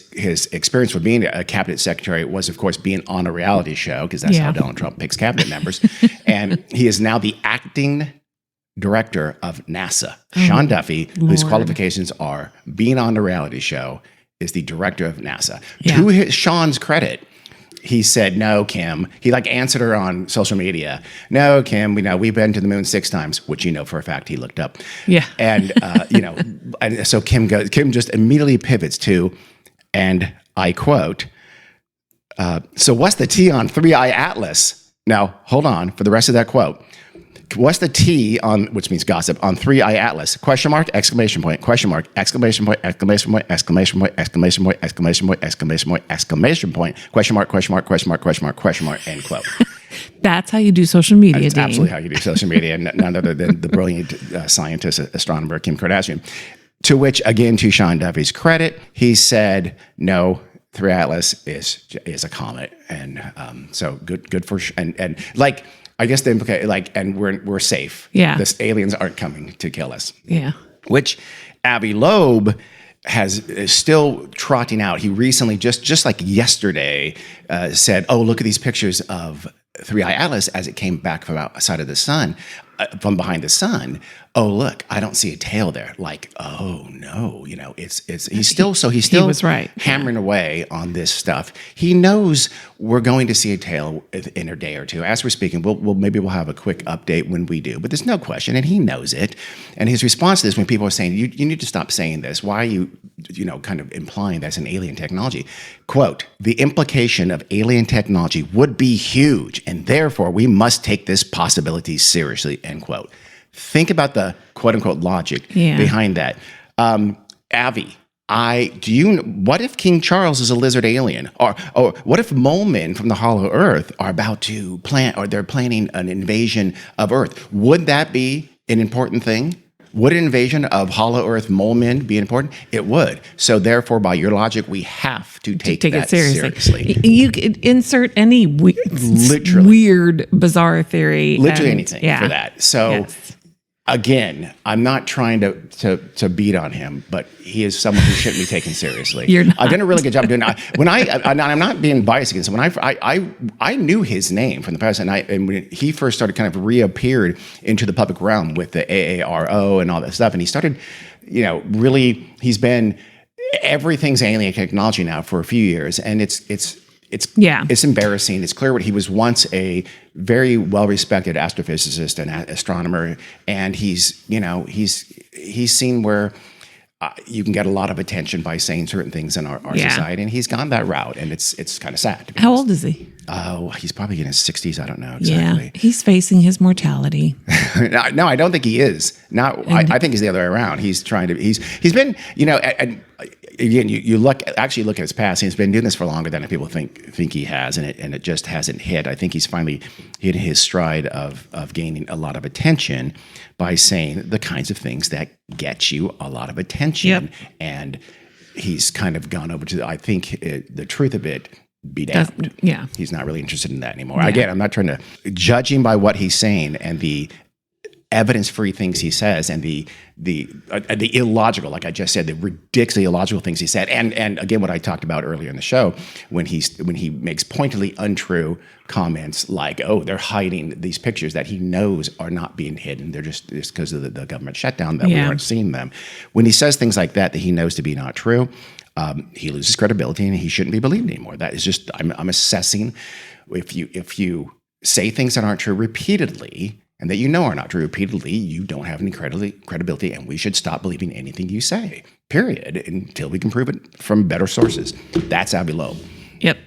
experience with being a cabinet secretary was, of course, being on a reality show, because that's how Donald Trump picks cabinet members. And he is now the acting director of NASA. Sean Duffy, whose qualifications are being on the reality show, is the director of NASA. To Sean's credit, he said, no, Kim. He answered her on social media. No, Kim, we've been to the moon 6 times, which for a fact he looked up. Yeah. And, and so Kim just immediately pivots to, and I quote, so what's the T on 3i Atlas? Now, hold on for the rest of that quote. What's the T on, which means gossip, on 3i Atlas? Question mark, exclamation point, question mark, exclamation point, exclamation point, exclamation point, exclamation point, exclamation point, exclamation point, exclamation point, question mark, question mark, question mark, question mark, question mark, end quote. That's how you do social media, That's Dean. absolutely how you do social media, and none other than the brilliant scientist, astronomer, Kim Kardashian. To which, again, to Sean Duffy's credit, he said, no, 3i Atlas is a comet. And so good for, and I guess the implication, and we're safe. Yeah. The aliens aren't coming to kill us. Yeah. Which Avi Loeb is still trotting out. He recently, just like yesterday, said, "Oh, look at these pictures of 3i Atlas as it came back from outside of the sun, from behind the sun. Oh, look, I don't see a tail there." Oh no, he's still was right. hammering away on this stuff. He knows we're going to see a tail in a day or two. As we're speaking, maybe we'll have a quick update when we do, but there's no question, and he knows it. And his response to this, when people are saying, you need to stop saying this, why are you kind of implying that's an alien technology? Quote, the implication of alien technology would be huge, and therefore we must take this possibility seriously, end quote. Think about the quote unquote logic behind that. Avi, what if King Charles is a lizard alien? Or what if mole men from the Hollow Earth are about to they're planning an invasion of Earth? Would that be an important thing? Would an invasion of Hollow Earth mole men be important? It would. So therefore, by your logic, we have to take that it seriously. seriously. You could insert any weird, bizarre theory. Literally anything for that. So again, I'm not trying to beat on him, but he is someone who shouldn't be taken seriously. You're not. I've done a really good job doing that. I'm not being biased against him. When I knew his name from the past, and when he first started kind of reappeared into the public realm with the AARO and all that stuff, and he started, really, he's been everything's alien technology now for a few years, and it's embarrassing. It's clear what he was once a very well-respected astrophysicist and astronomer, and he's seen where you can get a lot of attention by saying certain things in our society, and he's gone that route, and it's kind of sad. How old is he? Oh, he's probably in his 60s. I don't know exactly. Yeah, he's facing his mortality. No, I don't think he is. I think he's the other way around. He's trying to. He's been, and again, you look at his past. He's been doing this for longer than people think he has, and it just hasn't hit. I think he's finally hit his stride of gaining a lot of attention by saying the kinds of things that get you a lot of attention. Yep. And he's kind of gone over to, I think, the truth of it. Be damned. He's not really interested in that anymore. Yeah. Again, I'm not trying to judge him by what he's saying and the evidence-free things he says and the illogical, like I just said, the ridiculously illogical things he said, and again, what I talked about earlier in the show when he makes pointedly untrue comments like, "Oh, they're hiding these pictures that he knows are not being hidden. They're just because of the government shutdown that we aren't seeing them." When he says things like that he knows to be not true, he loses credibility and he shouldn't be believed anymore. That is just I'm assessing if you say things that aren't true repeatedly and that you know are not true repeatedly, you don't have any credibility, and we should stop believing anything you say, period, until we can prove it from better sources. That's Abbey Loeb. Yep.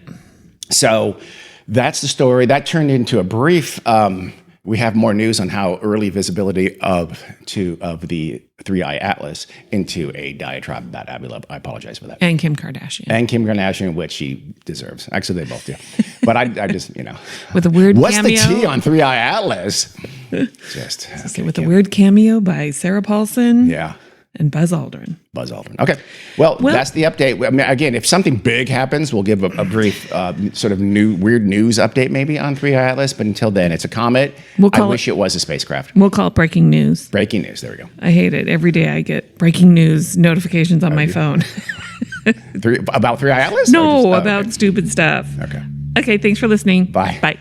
So that's the story. That turned into a brief. We have more news on how early visibility of the 3i Atlas into a diatribe about Abbey Loeb. I apologize for that. And Kim Kardashian. Which she deserves. Actually, they both do. But I just, with a weird what's cameo. What's the tea on 3i Atlas? Just okay, with a weird cameo by Sarah Paulson. Yeah. And Buzz Aldrin. Okay. Well, that's the update. I mean, again, if something big happens, we'll give a brief sort of weird news update maybe on 3i Atlas. But until then, it's a comet. I wish it was a spacecraft. We'll call it breaking news. Breaking news. There we go. I hate it. Every day I get breaking news notifications on my phone. About 3i Atlas? No, about stupid stuff. Okay. Okay, thanks for listening. Bye. Bye.